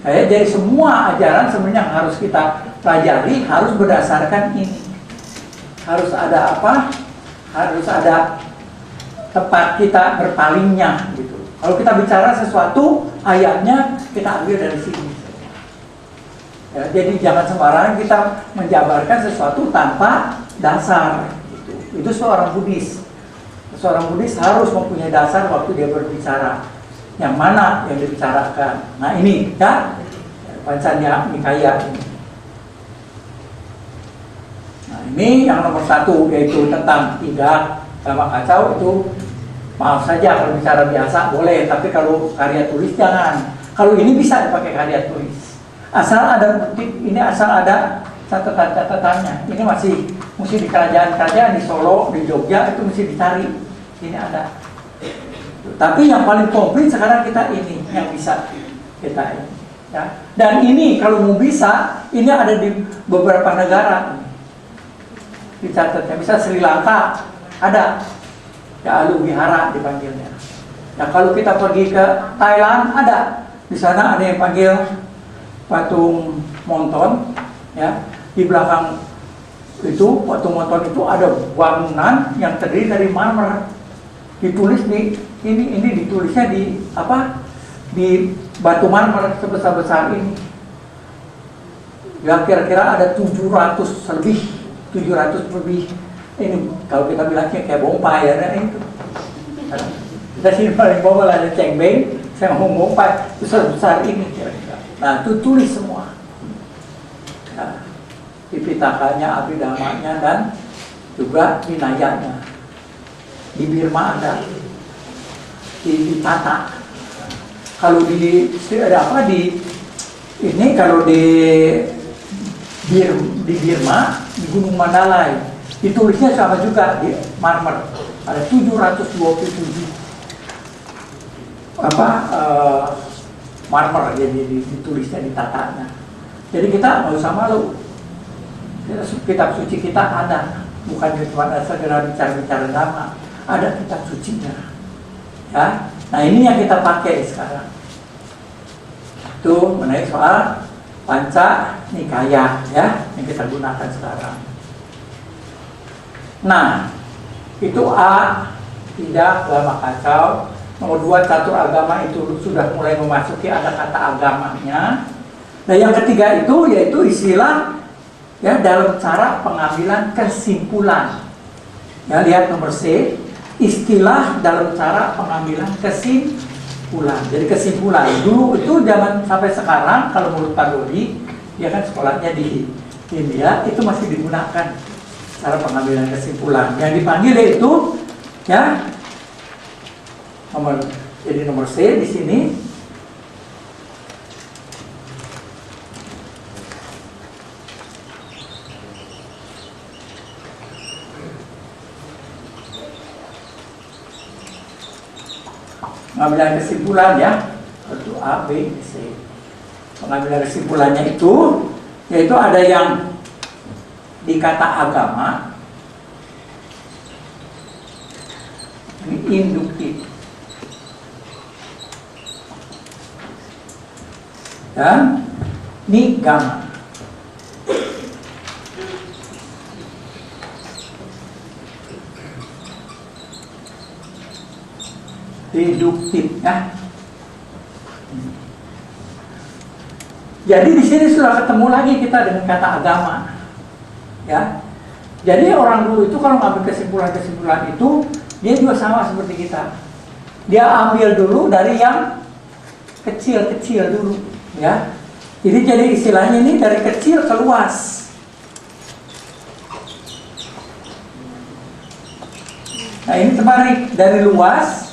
kayak dari semua ajaran sebenarnya yang harus kita pelajari harus berdasarkan ini. Harus ada apa? Harus ada tempat kita berpalingnya, gitu. Kalau kita bicara sesuatu, ayatnya kita ambil dari sini. Ya, jadi jangan sembarangan kita menjabarkan sesuatu tanpa dasar. Itu seorang Buddhis. Seorang Buddhis harus mempunyai dasar waktu dia berbicara. Yang mana yang dibicarakan. Nah ini ya, Pancanya Nikaya ini. Nah ini yang nomor 1, yaitu tentang tidak agama kacau. Itu maaf saja kalau bicara biasa boleh, tapi kalau karya tulis jangan. Kalau ini bisa dipakai karya tulis. Asal ada bukti, ini asal ada catatan-catatannya. Ini masih di kerajaan-kerajaan di Solo, di Jogja itu mesti dicari. Ini ada. Tapi yang paling komplit sekarang kita ini yang bisa kita ini. Ya. Dan ini kalau mau bisa, ini ada di beberapa negara. Dicatatnya bisa Sri Lanka ada. Ya Alu Wihara dipanggilnya. Nah kalau kita pergi ke Thailand ada. Di sana ada yang panggil patung Monton, ya. Di belakang itu patung Monton itu ada bangunan yang terdiri dari marmer. Ditulis di ini ditulisnya di apa? Di batu marmer sebesar-besar ini. Ya kira-kira ada 700 lebih. Ini kalau kita bilangnya kayak bompai ya, itu. Kita sini paling bawah ada cengbeng, saya ngomong bompai besar ini kira-kira. Nah itu tulis semua. Nah, Pitakanya, Abhidhamanya dan juga Vinayanya. Di Birma ada, di Tata. Kalau di ada apa di ini kalau di Birma di Gunung Mandalay ditulisnya sama juga di marmer ada 727 marmer jadi ditulisnya di tatanya. Jadi kita nggak usah malu. Kitab suci kita ada, bukan cuma segera bicara dhamma, ada kitab sucinya. Ya, nah ini yang kita pakai sekarang. Itu mengenai soal Panca Nikaya ya yang kita gunakan sekarang. Nah, itu A, tidak agama kacau. Nomor 2, catur agama itu sudah mulai memasuki ada kata agamanya. Nah, yang ketiga itu yaitu istilah ya dalam cara pengambilan kesimpulan. Ya, lihat nomor C, istilah dalam cara pengambilan kesimpulan. Jadi kesimpulan dulu itu zaman sampai sekarang kalau menurut Pak Dodi, dia kan sekolahnya di India, itu masih digunakan cara pengambilan kesimpulan. Yang dipanggil yaitu ya nomor C di sini. Pengambilan kesimpulan ya, itu A, B, C. Pengambilan kesimpulannya itu yaitu ada yang di kata agama ini induktif dan nigama. Deduktif ya. Jadi di sini sudah ketemu lagi kita dengan kata agama. Ya, jadi orang dulu itu kalau ngambil kesimpulan-kesimpulan itu dia juga sama seperti kita. Dia ambil dulu dari yang kecil-kecil dulu, ya. Jadi istilahnya ini dari kecil ke luas. Nah ini terbalik dari luas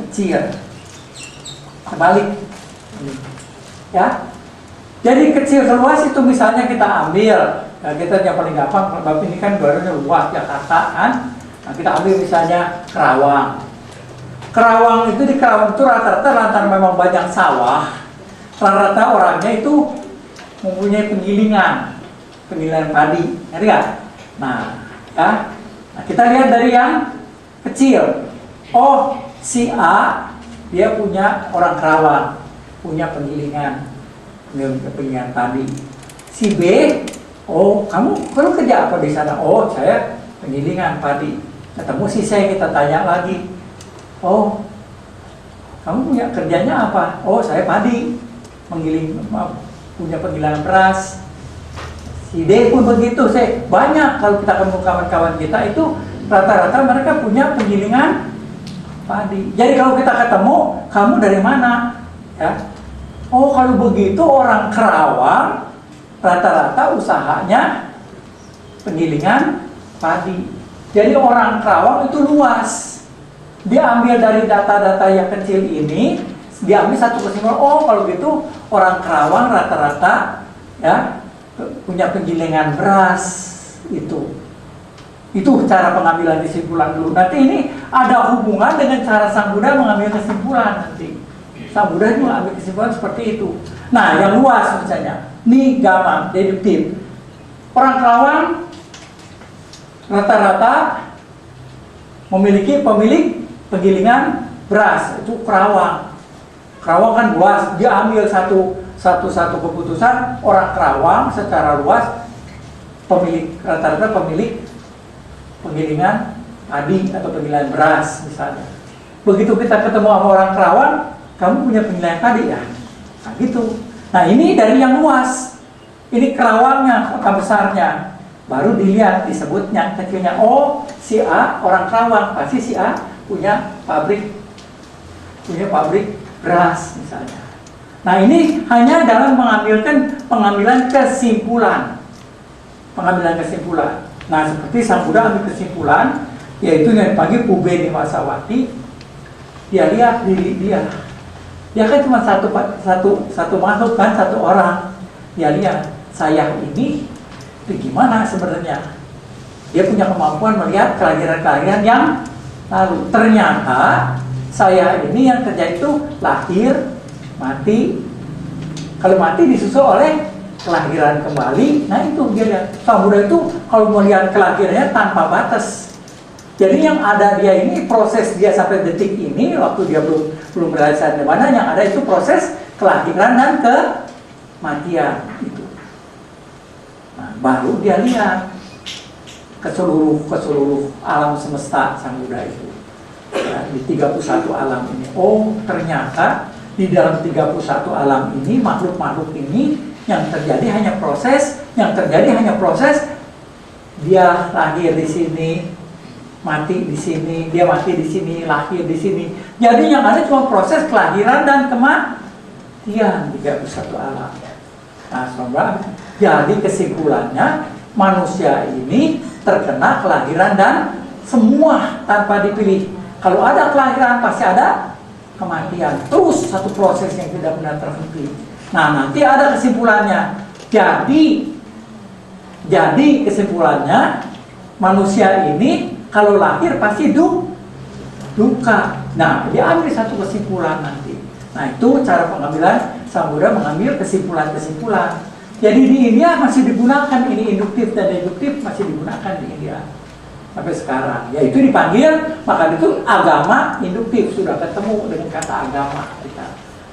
kecil, terbalik, ya. Jadi kecil ke luas itu misalnya kita ambil, ya kita yang paling gampang, sebab ini kan barunya luas Jakarta kan. Nah kita ambil misalnya Kerawang. Kerawang itu di Kerawang itu rata-rata lantaran memang banyak sawah, rata-rata orangnya itu mempunyai penggilingan padi, ngerti nggak? Nah, ya, nah, kita lihat dari yang kecil. Oh, si A dia punya orang Kerawang, punya penggilingan padi. Si B, oh kamu kerja apa di sana? Oh saya penggilingan padi. Ketemu si C, kita tanya lagi. Oh kamu punya kerjanya apa? Oh saya padi. punya penggilingan beras. Si D pun begitu, banyak kalau kita ketemu kawan-kawan kita itu rata-rata mereka punya penggilingan padi. Jadi kalau kita ketemu, kamu dari mana? Ya. Oh, kalau begitu orang Kerawang rata-rata usahanya penggilingan padi. Jadi orang Kerawang itu luas. Dia ambil dari data-data yang kecil ini, dia ambil satu kesimpulan. Oh, kalau gitu orang Kerawang rata-rata ya punya penggilingan beras itu. Itu cara pengambilan kesimpulan dulu. Nanti ini ada hubungan dengan cara Sang Buddha mengambil kesimpulan nanti. Sang Buddha juga ambil kesimpulan seperti itu. Nah, yang luas misalnya, nigama, deduktif. Orang Kerawang rata-rata memiliki pemilik penggilingan beras, itu Kerawang. Kerawang kan luas, dia ambil satu keputusan orang Kerawang secara luas rata-rata pemilik penggilingan padi atau penggilingan beras misalnya. Begitu kita ketemu sama orang Kerawang, kamu punya penggilingan padi ya? Nah gitu. Nah ini dari yang luas. Ini Kerawangnya, kota besarnya. Baru dilihat, disebutnya kecilnya. Oh, si A orang Kerawang, pasti si A punya pabrik beras misalnya. Nah ini hanya dalam pengambilan kesimpulan. Nah seperti Sang Buddha ambil kesimpulan, yaitu yang dipanggil Ube Niwasawati. Dia lihat diri dia kan cuma satu makhluk kan, satu orang. Dia lihat saya ini gimana sebenarnya. Dia punya kemampuan melihat kelahiran-kelahiran yang lalu. Ternyata saya ini yang terjadi itu lahir, mati. Kalau mati disusul oleh kelahiran kembali. Nah itu dia lihat. Sang Buddha itu kalau melihat kelahirannya tanpa batas. Jadi yang ada dia ini, proses dia sampai detik ini, waktu dia belum berhasil di mana, yang ada itu proses kelahiran dan kematian itu. Nah, baru dia lihat ke seluruh alam semesta Sang Buddha itu. Ya, di 31 alam ini. Oh, ternyata di dalam 31 alam ini, makhluk-makhluk ini yang terjadi hanya proses, dia lahir di sini, mati di sini, dia mati di sini, lahir di sini. Jadi yang ada cuma proses kelahiran dan kematian 31 alam. Nah, saudara, jadi kesimpulannya manusia ini terkena kelahiran dan semua tanpa dipilih. Kalau ada kelahiran pasti ada kematian. Terus satu proses yang tidak benar terhenti. Nah, nanti ada kesimpulannya. Jadi kesimpulannya manusia ini kalau lahir pasti duka. Nah, dia ambil satu kesimpulan nanti. Nah, itu cara pengambilan Sang Buddha mengambil kesimpulan-kesimpulan. Jadi di India masih digunakan ini induktif dan deduktif masih digunakan di India sampai sekarang. Yaitu dipanggil, maka itu agama induktif, sudah ketemu dengan kata agama kita.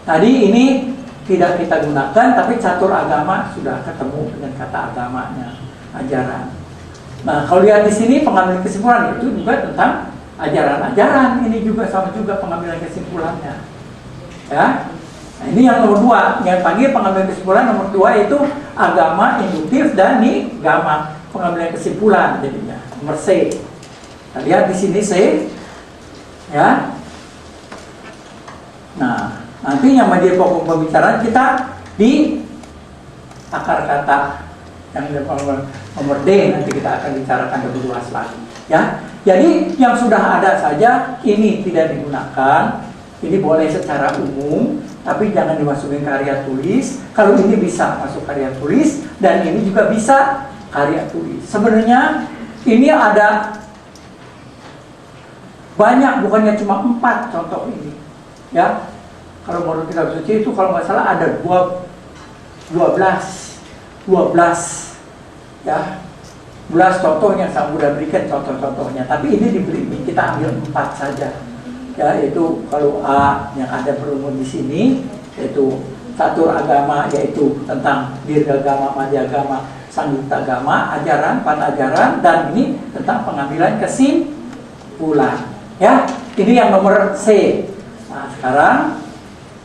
Tadi ini tidak kita gunakan, tapi catur agama sudah ketemu dengan kata agamanya, ajaran. Nah, kalau lihat di sini pengambilan kesimpulan itu juga tentang ajaran-ajaran. Ini juga sama juga pengambilan kesimpulannya. Ya. Nah, ini yang nomor 2, yang panggil pengambilan kesimpulan nomor 2 itu agama induktif dan nigama, pengambilan kesimpulan jadinya. Nomor C. Kita lihat di sini C. Ya. Nah, nanti yang menjadi pokok pembicaraan kita di akar kata yang nomor D, nanti kita akan bicarakan lebih luas lagi. Ya, jadi yang sudah ada saja ini tidak digunakan. Ini boleh secara umum, tapi jangan dimasukin karya tulis. Kalau ini bisa masuk karya tulis, dan ini juga bisa karya tulis. Sebenarnya ini ada banyak, bukannya cuma 4 contoh ini. Ya, kalau menurut kitab suci itu kalau nggak salah ada 12 ya, 12 contoh yang Sang Buddha berikan contoh-contohnya. Tapi ini kita ambil 4 saja. Ya, yaitu kalau A yang ada berumun di sini, yaitu catur agama, yaitu tentang dirgagama, madhyagama, sangyuktagama, ajaran, 4 ajaran, dan ini tentang pengambilan kesimpulan. Ya, ini yang nomor C. Nah, sekarang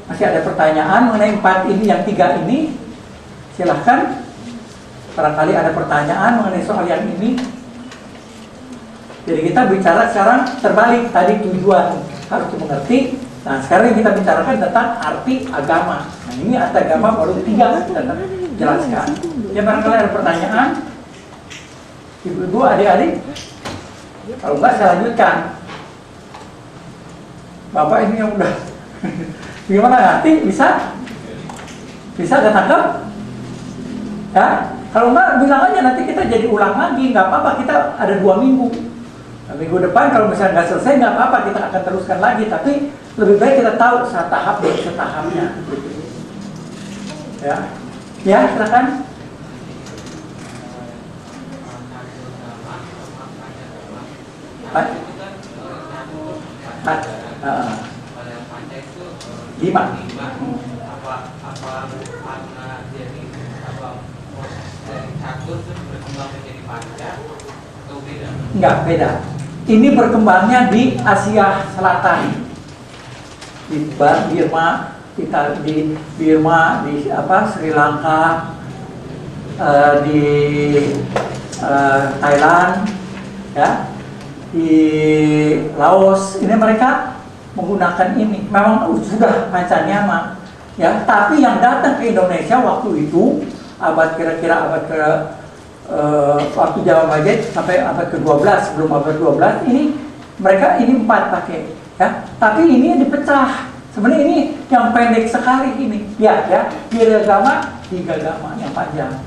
Masih ada pertanyaan mengenai 4 ini, yang 3 ini? Silahkan. Barangkali ada pertanyaan mengenai soal yang ini. Jadi kita bicara sekarang terbalik. Tadi tujuan harus dimengerti. Nah sekarang kita bicarakan tentang arti agama. Nah ini arti agama baru 3 kita jelaskan. Ya barangkali ada pertanyaan. Ibu-ibu, adik-adik. Kalau enggak saya lanjutkan. Bapak ini yang udah gimana nanti bisa? Bisa gak tangkap? Ya? Kalau enggak bilang aja nanti kita jadi ulang lagi, nggak apa-apa, kita ada 2 minggu. Nah, minggu depan kalau misalnya nggak selesai nggak apa-apa, kita akan teruskan lagi. Tapi lebih baik kita tahu setahap demi setahapnya. Ya, ya silakan. Pak. 5. Enggak, beda. Ini berkembangnya di Asia Selatan, di Birma, di Birma, di Sri Lanka, di Thailand, ya, di Laos. Ini mereka menggunakan ini. Memang sudah pancanyama, ya. Tapi yang datang ke Indonesia waktu itu kira-kira abad ke waktu Jawa Majid sampai abad ke-12, sebelum abad 12 ini mereka ini 4 pakai, ya. Tapi ini dipecah. Sebenarnya ini yang pendek sekali ini. Ya, Diri agama, 3 agama yang panjang.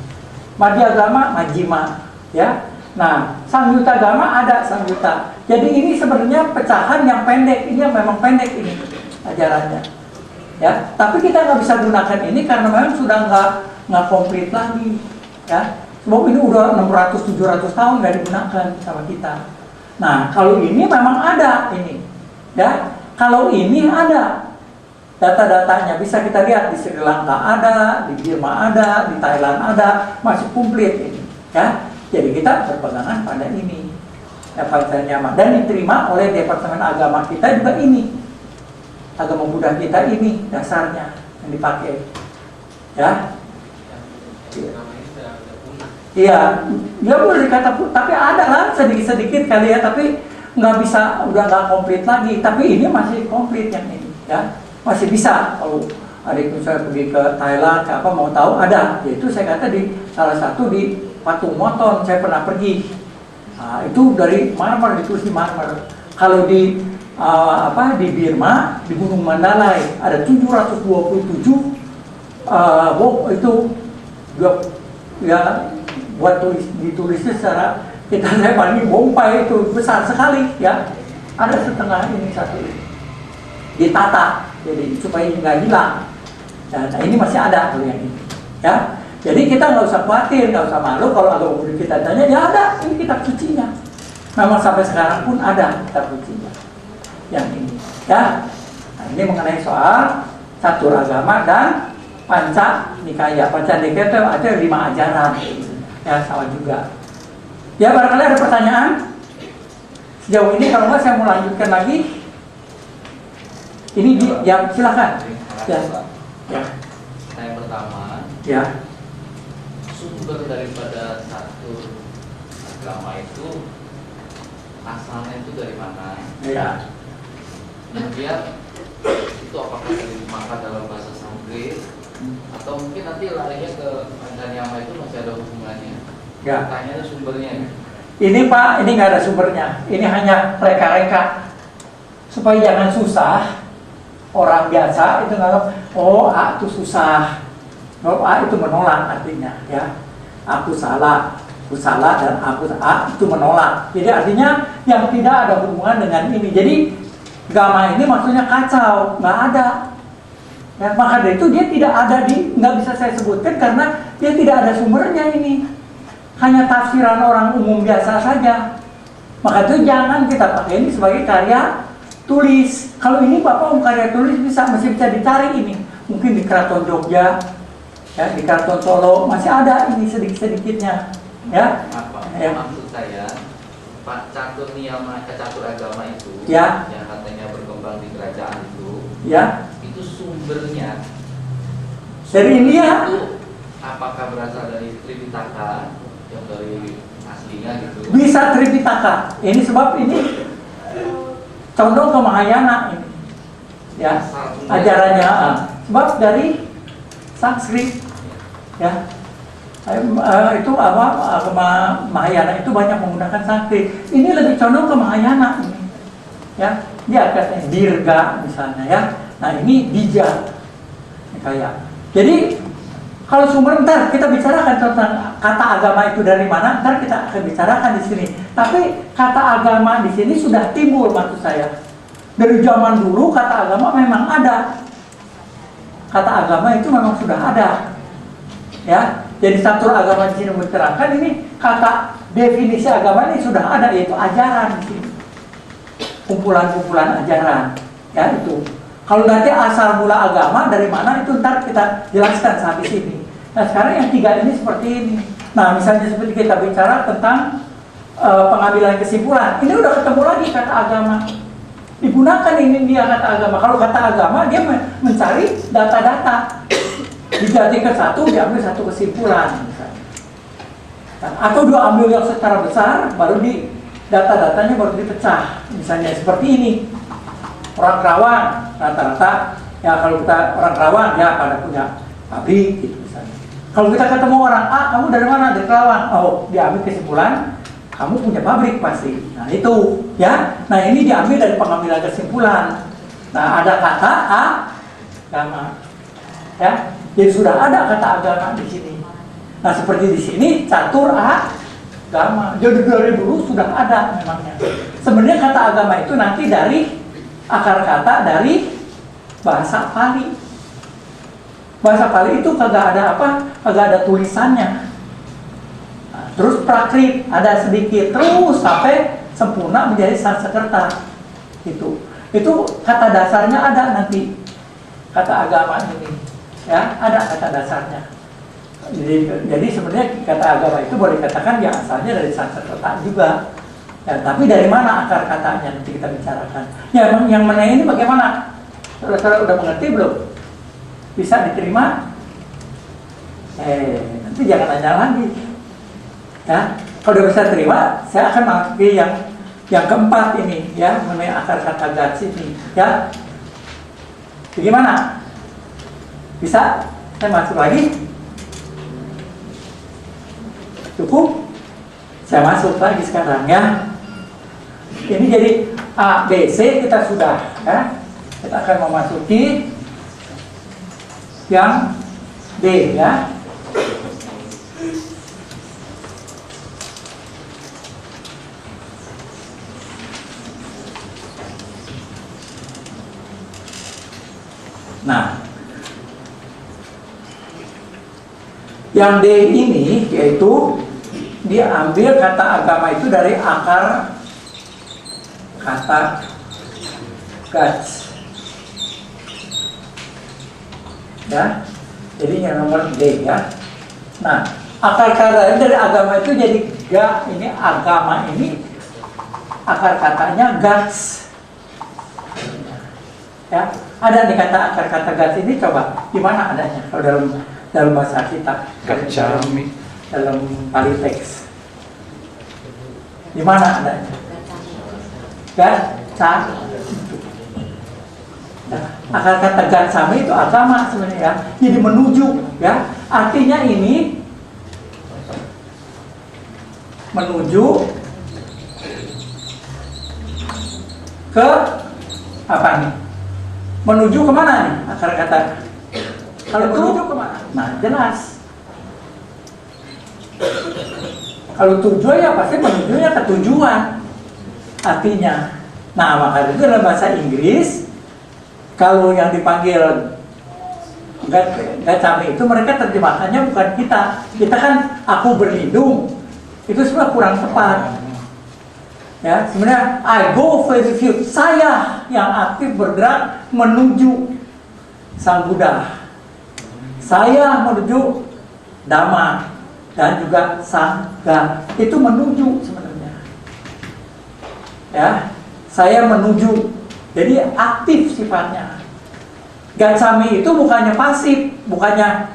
Madya agama, Majima, ya. Nah, Samyutta agama ada Samyutta. Jadi ini sebenarnya pecahan yang pendek. Ini yang memang pendek ini ajarannya. Ya, tapi kita nggak bisa gunakan ini karena memang sudah nggak komplit lagi, ya. Sebab ini udah 600-700 tahun nggak digunakan sama kita. Nah, kalau ini memang ada ini, ya. Kalau ini ada data-datanya, bisa kita lihat di Sri Lanka ada, di Burma ada, di Thailand ada, masih komplit ini, ya. Jadi kita berpegangan pada ini, ya, pancanyama, dan diterima oleh Departemen Agama kita juga ini, agama Buddha kita ini dasarnya yang dipakai, ya. Iya, ya boleh dikata, tapi ada lah sedikit-sedikit kali ya, tapi nggak bisa, udah nggak komplit lagi. Tapi ini masih komplit yang ini, ya, masih bisa. Kalau adik saya pergi ke Thailand, ke apa mau tahu ada, yaitu saya kata di salah satu di Patung Moton saya pernah pergi. Nah, itu dari marmer, ditulis di marmer. Kalau di di Birma, di Gunung Mandalay ada 727 itu ya buat ditulisnya secara kita saya paling bompai itu besar sekali, ya. Ada setengah ini satu ditata jadi supaya nggak hilang. Nah ini masih ada kalau yang ini, ya. Jadi kita nggak usah khawatir, nggak usah malu kalau agama Buddha kita tanya, ya ada ini kitab sucinya. Memang sampai sekarang pun ada kitab sucinya yang ini, ya. Nah, ini mengenai soal catur agama dan panca nikaya. Panca nikaya itu ada 5 ajaran. Ya sama juga. Ya barangkali ada pertanyaan sejauh ini, kalau nggak saya mau lanjutkan lagi. Ini yang silakan. Ya. Ya. Yang pertama, ya. Sumber daripada satu agama itu asalnya itu dari mana? Ya. Kemudian itu apakah terjemahkan dalam bahasa Sanskrit? Atau mungkin nanti larinya ke pancanyama itu masih ada hubungannya? Ya. Tanyanya sumbernya. Ini Pak, ini nggak ada sumbernya. Ini hanya reka-reka supaya jangan susah. Orang biasa itu nggak, oh A itu susah, oh A itu menolak artinya, ya. Aku salah dan aku A itu menolak. Jadi artinya yang tidak ada hubungan dengan ini. Jadi agama ini maksudnya kacau, nggak ada. Ya, maka dari itu dia tidak ada nggak bisa saya sebutkan karena dia tidak ada sumbernya ini. Hanya tafsiran orang umum biasa saja. Maka itu jangan kita pakai ini sebagai karya tulis. Kalau ini Bapak karya tulis masih bisa dicari ini. Mungkin di Keraton Jogja, ya, di Keraton Solo masih ada ini sedikit-sedikitnya. Ya. Apa? Ya. Maksud saya, Pak catur agama itu, ya, yang katanya berkembang di kerajaan itu, ya, itu sumber sumbernya Dari India. itu apakah berasal dari Tripitaka yang dari aslinya gitu? Bisa Tripitaka. Ini sebab ini condong ke Mahayana ini. Ya, ajarannya. Sebab dari Sanskrit. Ya. Itu apa, agama Mahayana itu banyak menggunakan Sanskrit. Ini lebih condong ke Mahayana ini. Ya, dia katanya dirga misalnya ya. Nah, ini bija. Kayak. Jadi kalau sumber ntar kita bicarakan tentang kata agama itu dari mana, ntar kita akan bicarakan di sini. Tapi kata agama di sini sudah timbul maksud saya. Dari zaman dulu kata agama memang ada. Kata agama itu memang sudah ada. Ya, jadi satu agama di sini diterangkan ini kata definisi agama ini sudah ada, yaitu ajaran di sini. Kumpulan-kumpulan ajaran. Ya itu. Kalau nanti asal mula agama dari mana itu ntar kita jelaskan sampai sini. Nah sekarang yang tiga ini seperti ini. Nah misalnya seperti kita bicara tentang pengambilan kesimpulan, ini udah ketemu lagi kata agama. Digunakan ini dia kata agama. Kalau kata agama dia mencari data-data. Dijadikan satu, diambil satu kesimpulan. Misalnya. Nah, atau dia ambil yang secara besar, baru di data-datanya baru dipecah. Misalnya seperti ini. Orang Kerawang rata-rata ya kalau kita orang Kerawang ya pada punya pabrik gitu misalnya. Kalau kita ketemu orang A, kamu dari mana? Dari Kerawang. Oh, diambil kesimpulan kamu punya pabrik pasti. Nah itu ya. Nah ini diambil dari pengambilan kesimpulan. Nah ada kata agama ya. Jadi sudah ada kata agama di sini. Nah seperti di sini catur agama. Jadi dari dulu sudah ada memangnya. Sebenarnya kata agama itu nanti dari akar kata dari bahasa Pali. Bahasa Pali itu kagak ada apa? Kagak ada tulisannya. Nah, terus Prakrit ada sedikit, terus sampai sempurna menjadi Sanskerta. Itu kata dasarnya ada nanti. Kata agama ini, ya ada kata dasarnya. Jadi sebenarnya kata agama itu boleh dikatakan ya asalnya dari Sanskerta juga. Ya, tapi dari mana akar katanya nanti kita bicarakan. Ya, yang mana ini bagaimana? Saudara udah mengerti belum? Bisa diterima? Nanti jangan nanya lagi. Ya, kalau udah bisa terima, saya akan masuk yang keempat ini, ya, mengenai akar kata gats ini, ya. Bagaimana? Bisa? Saya masuk lagi? Cukup? Saya masuk lagi sekarang, ya. Ini jadi A, B, C kita sudah, ya. Kita akan memasuki yang D, ya. Nah, yang D ini yaitu dia ambil kata agama itu dari akar kata gats, ya. Jadi yang nomor D, ya. Nah, akar kata dari agama itu jadi ga, ini agama ini akar katanya gats, ya. Ada nih kata akar kata gats ini, coba di mana adanya kalau dalam bahasa kita, dalam Pali teks, di mana adanya? Gaca. Nah, akar kata gatsami itu agama sebenarnya, ya. Jadi menuju, ya. Artinya ini menuju ke apa nih? Menuju kemana nih akar kata? Kalau menuju kemana? Nah, jelas. Kalau tujuan ya pasti menujunya ke tujuan. Artinya. Nah, makanya itu dalam bahasa Inggris, kalau yang dipanggil gatsami itu mereka terjemahkannya bukan kita. Kita kan aku berlindung. Itu sebenarnya kurang tepat. Ya, sebenarnya I go with you. Saya yang aktif bergerak menuju Sang Buddha. Saya menuju Dhamma dan juga Sangha. Itu menuju sebenarnya. Ya, saya menuju. Jadi aktif sifatnya. Gatsami itu bukannya pasif, bukannya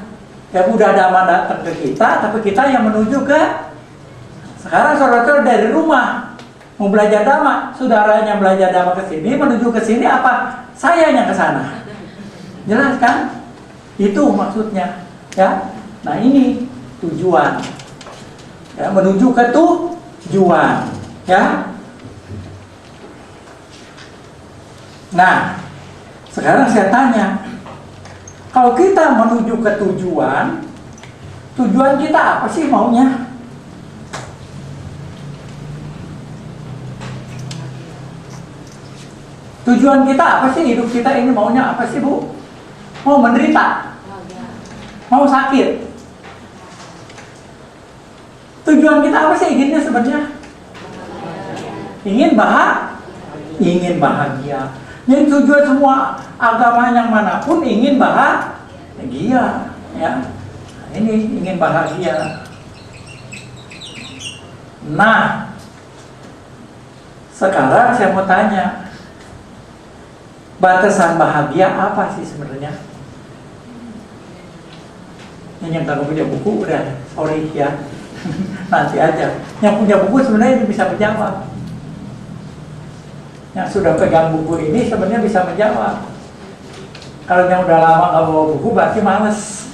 ya udah dhamma datang ke kita, tapi kita yang menuju ke. Sekarang saudara-saudara dari rumah mau belajar dhamma, saudaranya belajar dhamma ke sini, menuju ke sini, apa saya yang ke sana? Jelas kan? Itu maksudnya, ya. Nah ini tujuan, ya, menuju ke tujuan, ya. Nah, sekarang saya tanya, kalau kita menuju ke tujuan, tujuan kita apa sih maunya? Tujuan kita apa sih? Hidup kita ini maunya apa sih, Bu? Mau menderita? Mau sakit? Tujuan kita apa sih inginnya sebenarnya? Ingin bahagia. Jadi tujuan semua agama yang manapun ingin bahagia, ya. Ini ingin bahagia. Nah, sekarang saya mau tanya, batasan bahagia apa sih sebenarnya? Yang nggak punya buku udah sorry ya, nanti aja. Yang punya buku sebenarnya bisa menjawab. Yang sudah pegang buku ini sebenarnya bisa menjawab. Kalau yang udah lama nggak bawa buku berarti males.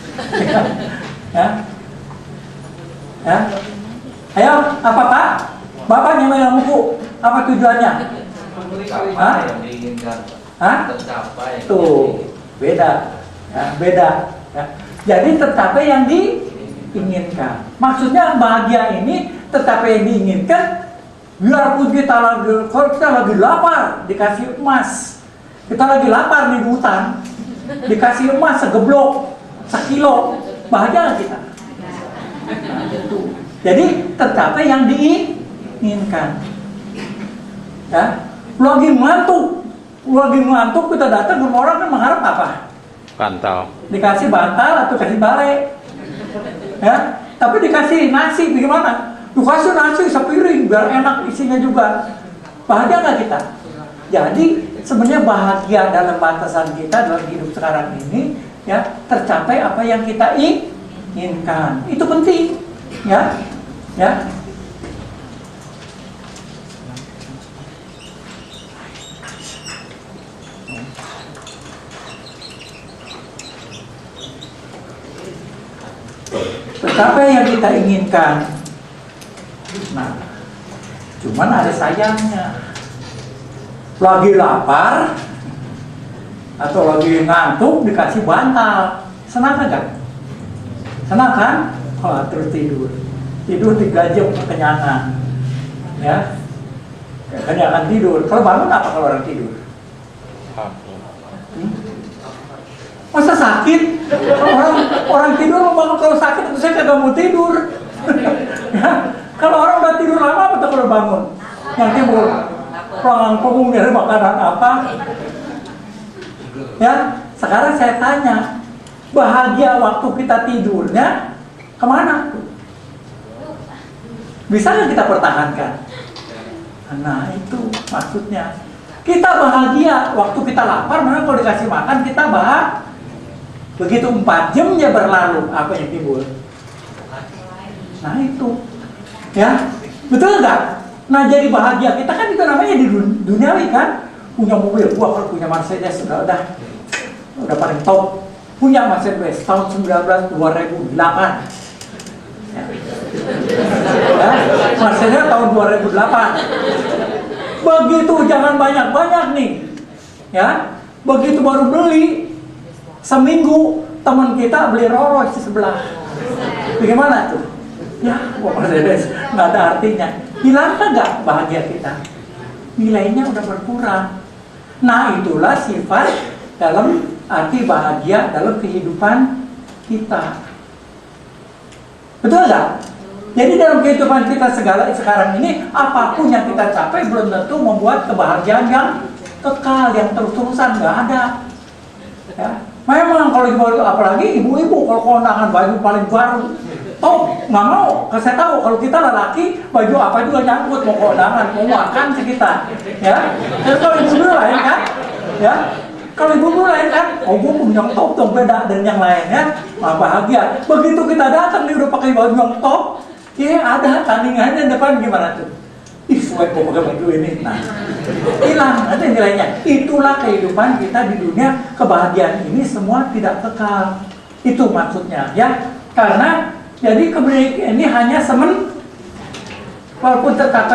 Ya, ya. Ayo, apa Pak? Bapak yang pegang buku, apa tujuannya? Hah? Yang diinginkan. Hah? Tercapai. Tuh, beda, ya, beda. Ya. Jadi tercapai yang diinginkan. Maksudnya bahagia ini tercapai yang diinginkan. Biarpun kalau kita lagi lapar dikasih emas, kita lagi lapar di hutan dikasih emas segeblok, sekilo, bahagia nggak kita? Nah, itu. Jadi tercapai yang diinginkan. Ya, lagi ngantuk kita datang ke rumah orang kan mengharap apa? Bantal. Dikasih bantal atau kasih balai, ya. Tapi dikasih nasi bagaimana? Dikasih nasi sepiring biar enak isinya juga. Bahagia nggak kita? Jadi sebenarnya bahagia dalam batasan kita dalam hidup sekarang ini, ya, tercapai apa yang kita inginkan. Itu penting, ya, ya. Tercapai yang kita inginkan. Nah, cuman ada sayangnya. Lagi lapar atau lagi ngantuk dikasih bantal, senang kan? Senang kan? Oh, terus tidur 3 jam kekenyangan, ya. Kekenyangan tidur. Kalau bangun apa kalau orang tidur? Masa sakit? Orang tidur mau bangun kalau sakit, saya kagak mau tidur. Ya, kalau orang udah tidur lama apa tuh kalau bangun? Yang timbul pelangang punggung dari makanan apa? Ya, sekarang saya tanya, bahagia waktu kita tidurnya kemana? Bisa nggak kita pertahankan? Nah itu maksudnya. Kita bahagia waktu kita lapar, memang kalau dikasih makan kita bahagia. Begitu 4 jamnya berlalu, apa yang timbul? Nah itu, ya, betul nggak? Nah jadi bahagia kita kan itu namanya di duniawi kan? Punya mobil, gua kalau punya Mercedes udah paling top. Punya Mercedes tahun 2008. Ya. Ya, Mercedes tahun 2008. Begitu jangan banyak-banyak nih, ya. Begitu baru beli, seminggu teman kita beli Rolls di sebelah. Bagaimana tuh? Ya, Mercedes nggak ada artinya. Hilang nggak bahagia kita? Nilainya udah berkurang. Nah itulah sifat dalam arti bahagia dalam kehidupan kita. Betul nggak? Jadi dalam kehidupan kita sekarang ini, apapun yang kita capai belum tentu membuat kebahagiaan yang kekal, yang terus-terusan, nggak ada. Ya. Memang kalau baru, apalagi ibu-ibu kalau kondangan baju paling baru, nggak mau. Saya tahu kalau kita lelaki baju apa juga nyangkut, mau kondangan, mau makan sekitar, ya. Dan kalau ibu lain kan, ya. Kalau ibu lain kan, oh gue punya top dong beda dan yang lainnya, nah bahagia. Begitu kita datang nih udah pakai baju yang top, ya ada tandingannya depan gimana tuh? Ih, suek gue pakai baju ini. Nah, hilang, ada nilainya. Itulah kehidupan kita di dunia. Kebahagiaan ini semua tidak kekal. Itu maksudnya, ya. Karena jadi kebahagiaan ini hanya walaupun tetap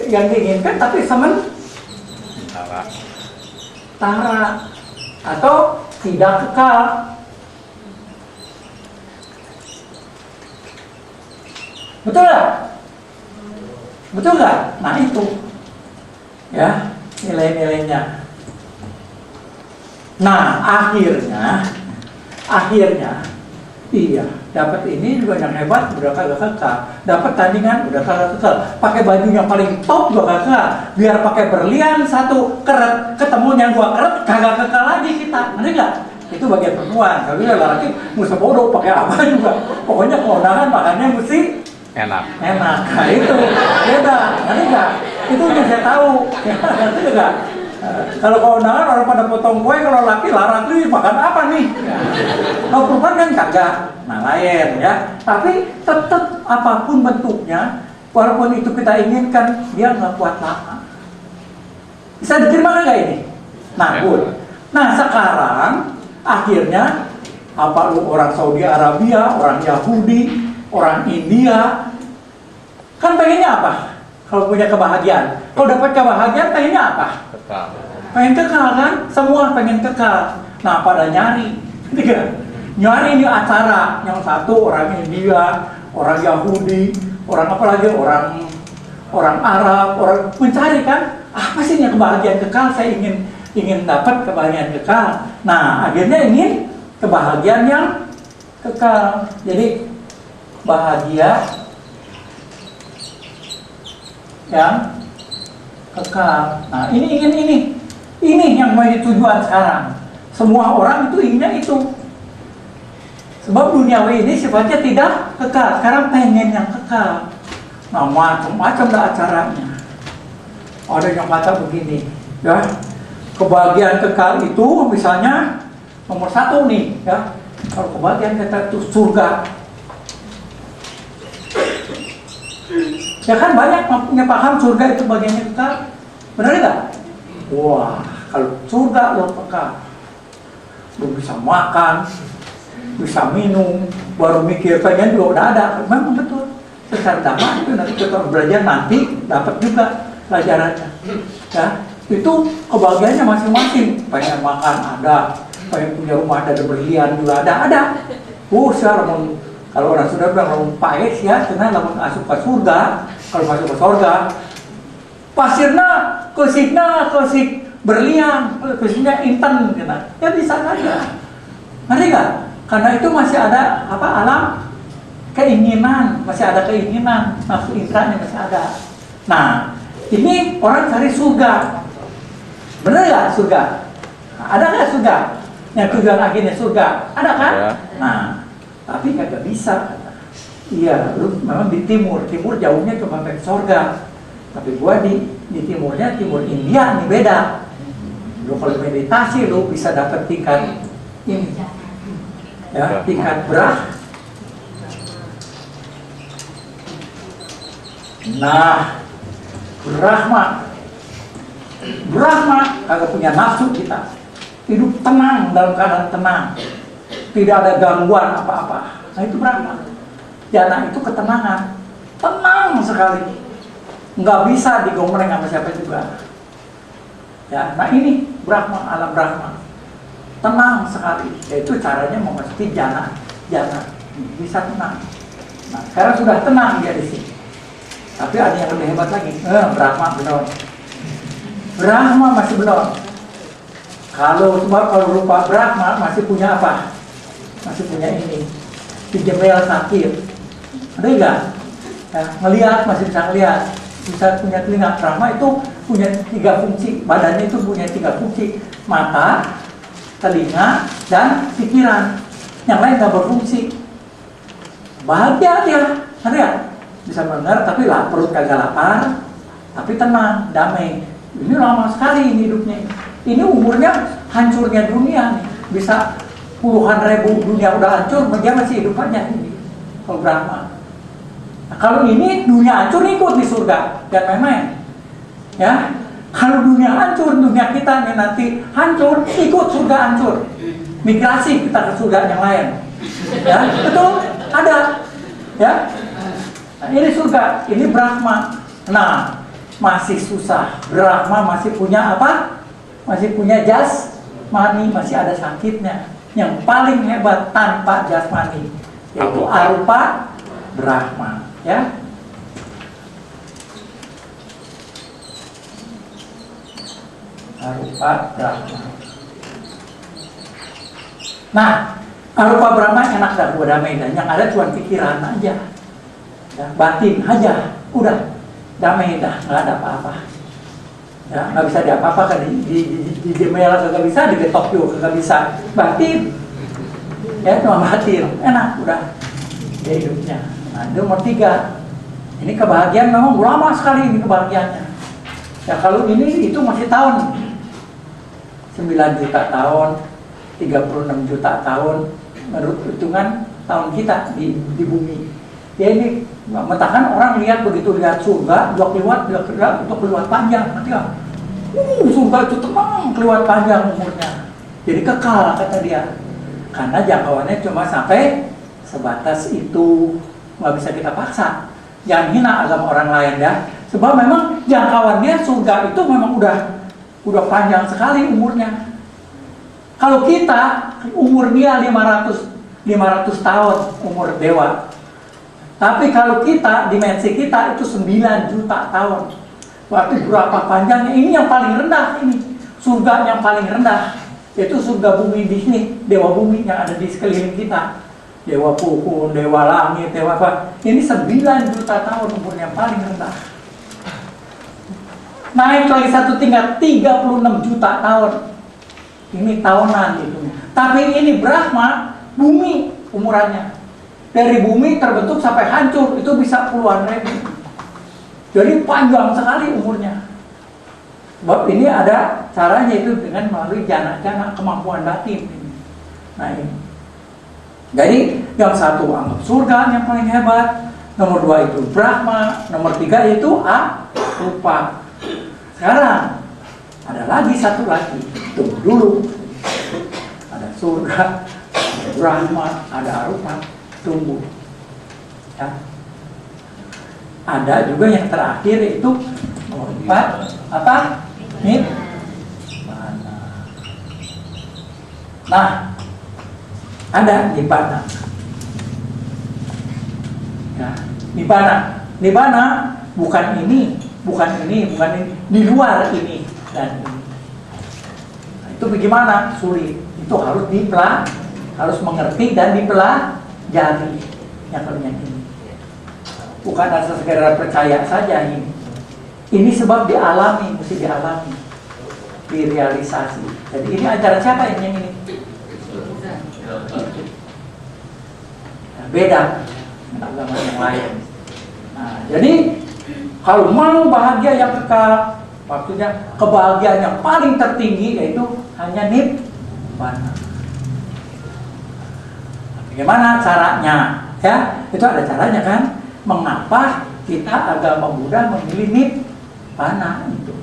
yang diinginkan, tapi sementara atau tidak kekal. Betul nggak? Betul nggak? Nah itu, ya nilai-nilainya. Nah akhirnya, iya dapat ini juga yang hebat udah kagak kekal. Dapat tandingan udah kagak kekal. Pakai baju yang paling top juga kagak. Biar pakai berlian 1 keret, ketemu yang 2 keret kagak kekal lagi kita. Ngerti nggak? Itu bagian perempuan. Tapi laki mesti bodoh pakai apa juga. Pokoknya keundangan makannya mesti Enak. Nah itu beda. Ngerti nggak? Itu yang saya tahu. Ngerti nggak? Kalau keundangan orang pada potong kue, kalau laki larang nih makan apa nih? Kalau perempuan kan kagak, nah lain ya. Tapi tetap apapun bentuknya, walaupun itu kita inginkan, dia nggak kuat lama. Bisa diterima nggak ini? Nah, good. Nah sekarang akhirnya apa lu orang Saudi Arabia, orang Yahudi, orang India, kan pengennya apa? Kalau punya kebahagiaan, kalau dapat kebahagiaan pengennya apa? Pengen kekal kan? Semua pengen kekal. Nah pada nyari ini acara. Yang satu orang India, orang Yahudi, orang apa lagi, orang Arab, orang mencari kan apa sih yang kebahagiaan kekal? Saya ingin dapat kebahagiaan kekal. Nah akhirnya ingin kebahagiaan yang kekal. Jadi bahagia yang kekal. Nah ini yang menjadi tujuan sekarang. Semua orang itu inginnya itu. Sebab duniawi ini sifatnya tidak kekal. Sekarang pengen yang kekal. Nah macam-macam dah acaranya. Ada yang kata begini, ya kebahagiaan kekal itu misalnya nomor 1 nih, ya kalau kebahagiaan kekal itu surga. Ya kan banyak punya paham surga itu bagiannya kekal. Benar nggak? Wah, kalau surga lo kekal, lo bisa makan, bisa minum, baru mikir pengen juga udah ada. Memang betul. Secara dapat itu nanti kita belajar nanti dapat juga pelajarannya. Ya, itu kebahagiaannya masing-masing. Pengen makan ada, pengen punya rumah ada berlian juga ada. Sekarang kalau orang sudah bilang paes ya, karena lamun asup ke surga, kalau masuk ke surga, pasirnya kesik berlian, kesiknya inten, ya bisa aja. Ngerti nggak? Karena itu masih ada alam keinginan, nafsu indranya masih ada. Nah, ini orang cari surga, bener nggak surga? Nah, ada nggak surga? Yang tujuan akhirnya surga, ada kan? Ya. Nah, tapi kagak bisa. Iya, lu memang di timur jauhnya cuma sampai surga. Tapi gua di timurnya, timur India nih beda. Lu kalau meditasi lu bisa dapat tingkat ini, ya tingkat Brahma kagak punya nafsu kita. Hidup tenang, dalam keadaan tenang. Tidak ada gangguan apa-apa. Nah itu Brahma. Jana itu ketenangan. Tenang sekali. Nggak bisa digombreng sama siapa juga. Ya, nah ini Brahma, alam Brahma. Tenang sekali. Yaitu caranya memasuki jana. Bisa tenang. Nah, sekarang sudah tenang dia di sini. Tapi ada yang lebih hebat lagi. Brahma belum. Brahma masih belum. Kalau rupa Brahma masih punya apa? Masih punya ini. Dijemel sakit. Ada enggak? Ya, ngelihat masih bisa ngelihat. Bisa punya telinga. Brahma itu punya 3 fungsi. Badannya itu punya 3 fungsi. Mata, telinga, dan pikiran. Yang lain nggak berfungsi. Bahagia dia. Ngelihat? Bisa mendengar tapi perut kagak lapar. Tapi tenang, damai. Ini lama sekali ini hidupnya. Ini umurnya hancurnya dunia nih. Bisa puluhan ribu dunia udah hancur, dia masih hidup aja ini. Kalau Brahma. Nah, kalau ini dunia hancur ikut di surga, dan main-main. Ya, kalau dunia hancur, dunia kita nih nanti hancur, ikut surga hancur. Migrasi kita ke surga yang lain. Ya, betul, ada. Ya, nah, ini surga, ini Brahma. Nah, masih susah. Brahma masih punya apa? Masih punya jasmani, masih ada sakitnya. Yang paling hebat tanpa jasmani, yaitu arupa Brahma. Ya, arupa Brahma. Nah, arupa Brahma enak dah buat damai dah. Yang ada cuma pikiran aja, ya, batin aja, udah damai dah, nggak ada apa-apa. Ya, nggak bisa diapa-apakan di jemela kagak bisa, digetok juga kagak bisa. Batin, ya cuma batin, enak udah dia hidupnya. Nah, itu nomor 3. Ini kebahagiaan memang lama sekali ini kebahagiaannya. Ya kalau ini itu masih tahun 9 juta tahun, 36 juta tahun menurut hitungan tahun kita di bumi. Ya ini mentakan orang lihat begitu lihat surga, untuk keluar panjang, nanti kan, surga itu tenang keluar panjang umurnya. Jadi kekal kata dia, karena jangkauannya cuma sampai sebatas itu, nggak bisa kita paksa. Jangan hina agama orang lain ya, sebab memang jangkauannya surga itu memang udah panjang sekali umurnya. Kalau kita umur dia 500 tahun umur dewa. Tapi kalau kita, dimensi kita itu 9 juta tahun. Waktu berapa panjangnya? Ini yang paling rendah ini. Surga yang paling rendah. Yaitu surga bumi di sini. Dewa bumi yang ada di sekeliling kita. Dewa Pukul, Dewa Langit, Dewa apa. Ini 9 juta tahun umurnya paling rendah. Naik lagi satu tingkat 36 juta tahun. Ini tahunan itu. Tapi ini Brahma, bumi umurannya. Dari bumi terbentuk sampai hancur itu bisa puluhan ribu. Jadi panjang sekali umurnya. Sebab ini ada caranya itu dengan melalui jana-jana kemampuan batin. Nah ini. Jadi yang satu anggap surga yang paling hebat, nomor 2 itu Brahma, nomor 3 itu arupa. Sekarang ada lagi satu lagi. Tunggu dulu. Ada surga, ada Brahma, ada arupa. Tunggu. Ya. Ada juga yang terakhir itu nomor 4 apa? Nibbana. Nah, ada Nibbana. Ya, Nibbana bukan ini, di luar ini dan ini. Nah, itu bagaimana? Sulit. Itu harus mengerti dan dipelajari yang kalian ini. Bukan asal sekedar percaya saja ini. Ini sebab dialami, mesti dialami, direalisasi. Jadi ini ajaran siapa yang ini? Nah, beda dengan agama yang lain. Nah, jadi kalau mau bahagia yang kekal, waktunya kebahagiaan yang paling tertinggi yaitu hanya Nibbana. Bagaimana caranya? Ya, itu ada caranya kan? Mengapa kita agama Buddha memilih Nibbana itu?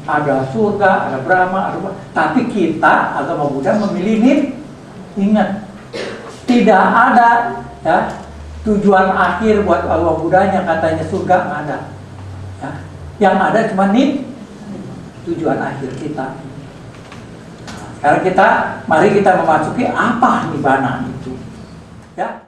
Ada surga, ada Brahma, tapi kita agama Buddha memilih Nibbana. Ingat, tidak ada ya tujuan akhir buat agama Buddha yang katanya surga nggak ada. Ya, yang ada cuma tujuan akhir kita. Nah, sekarang mari kita memasuki apa Nibbana itu. Ya.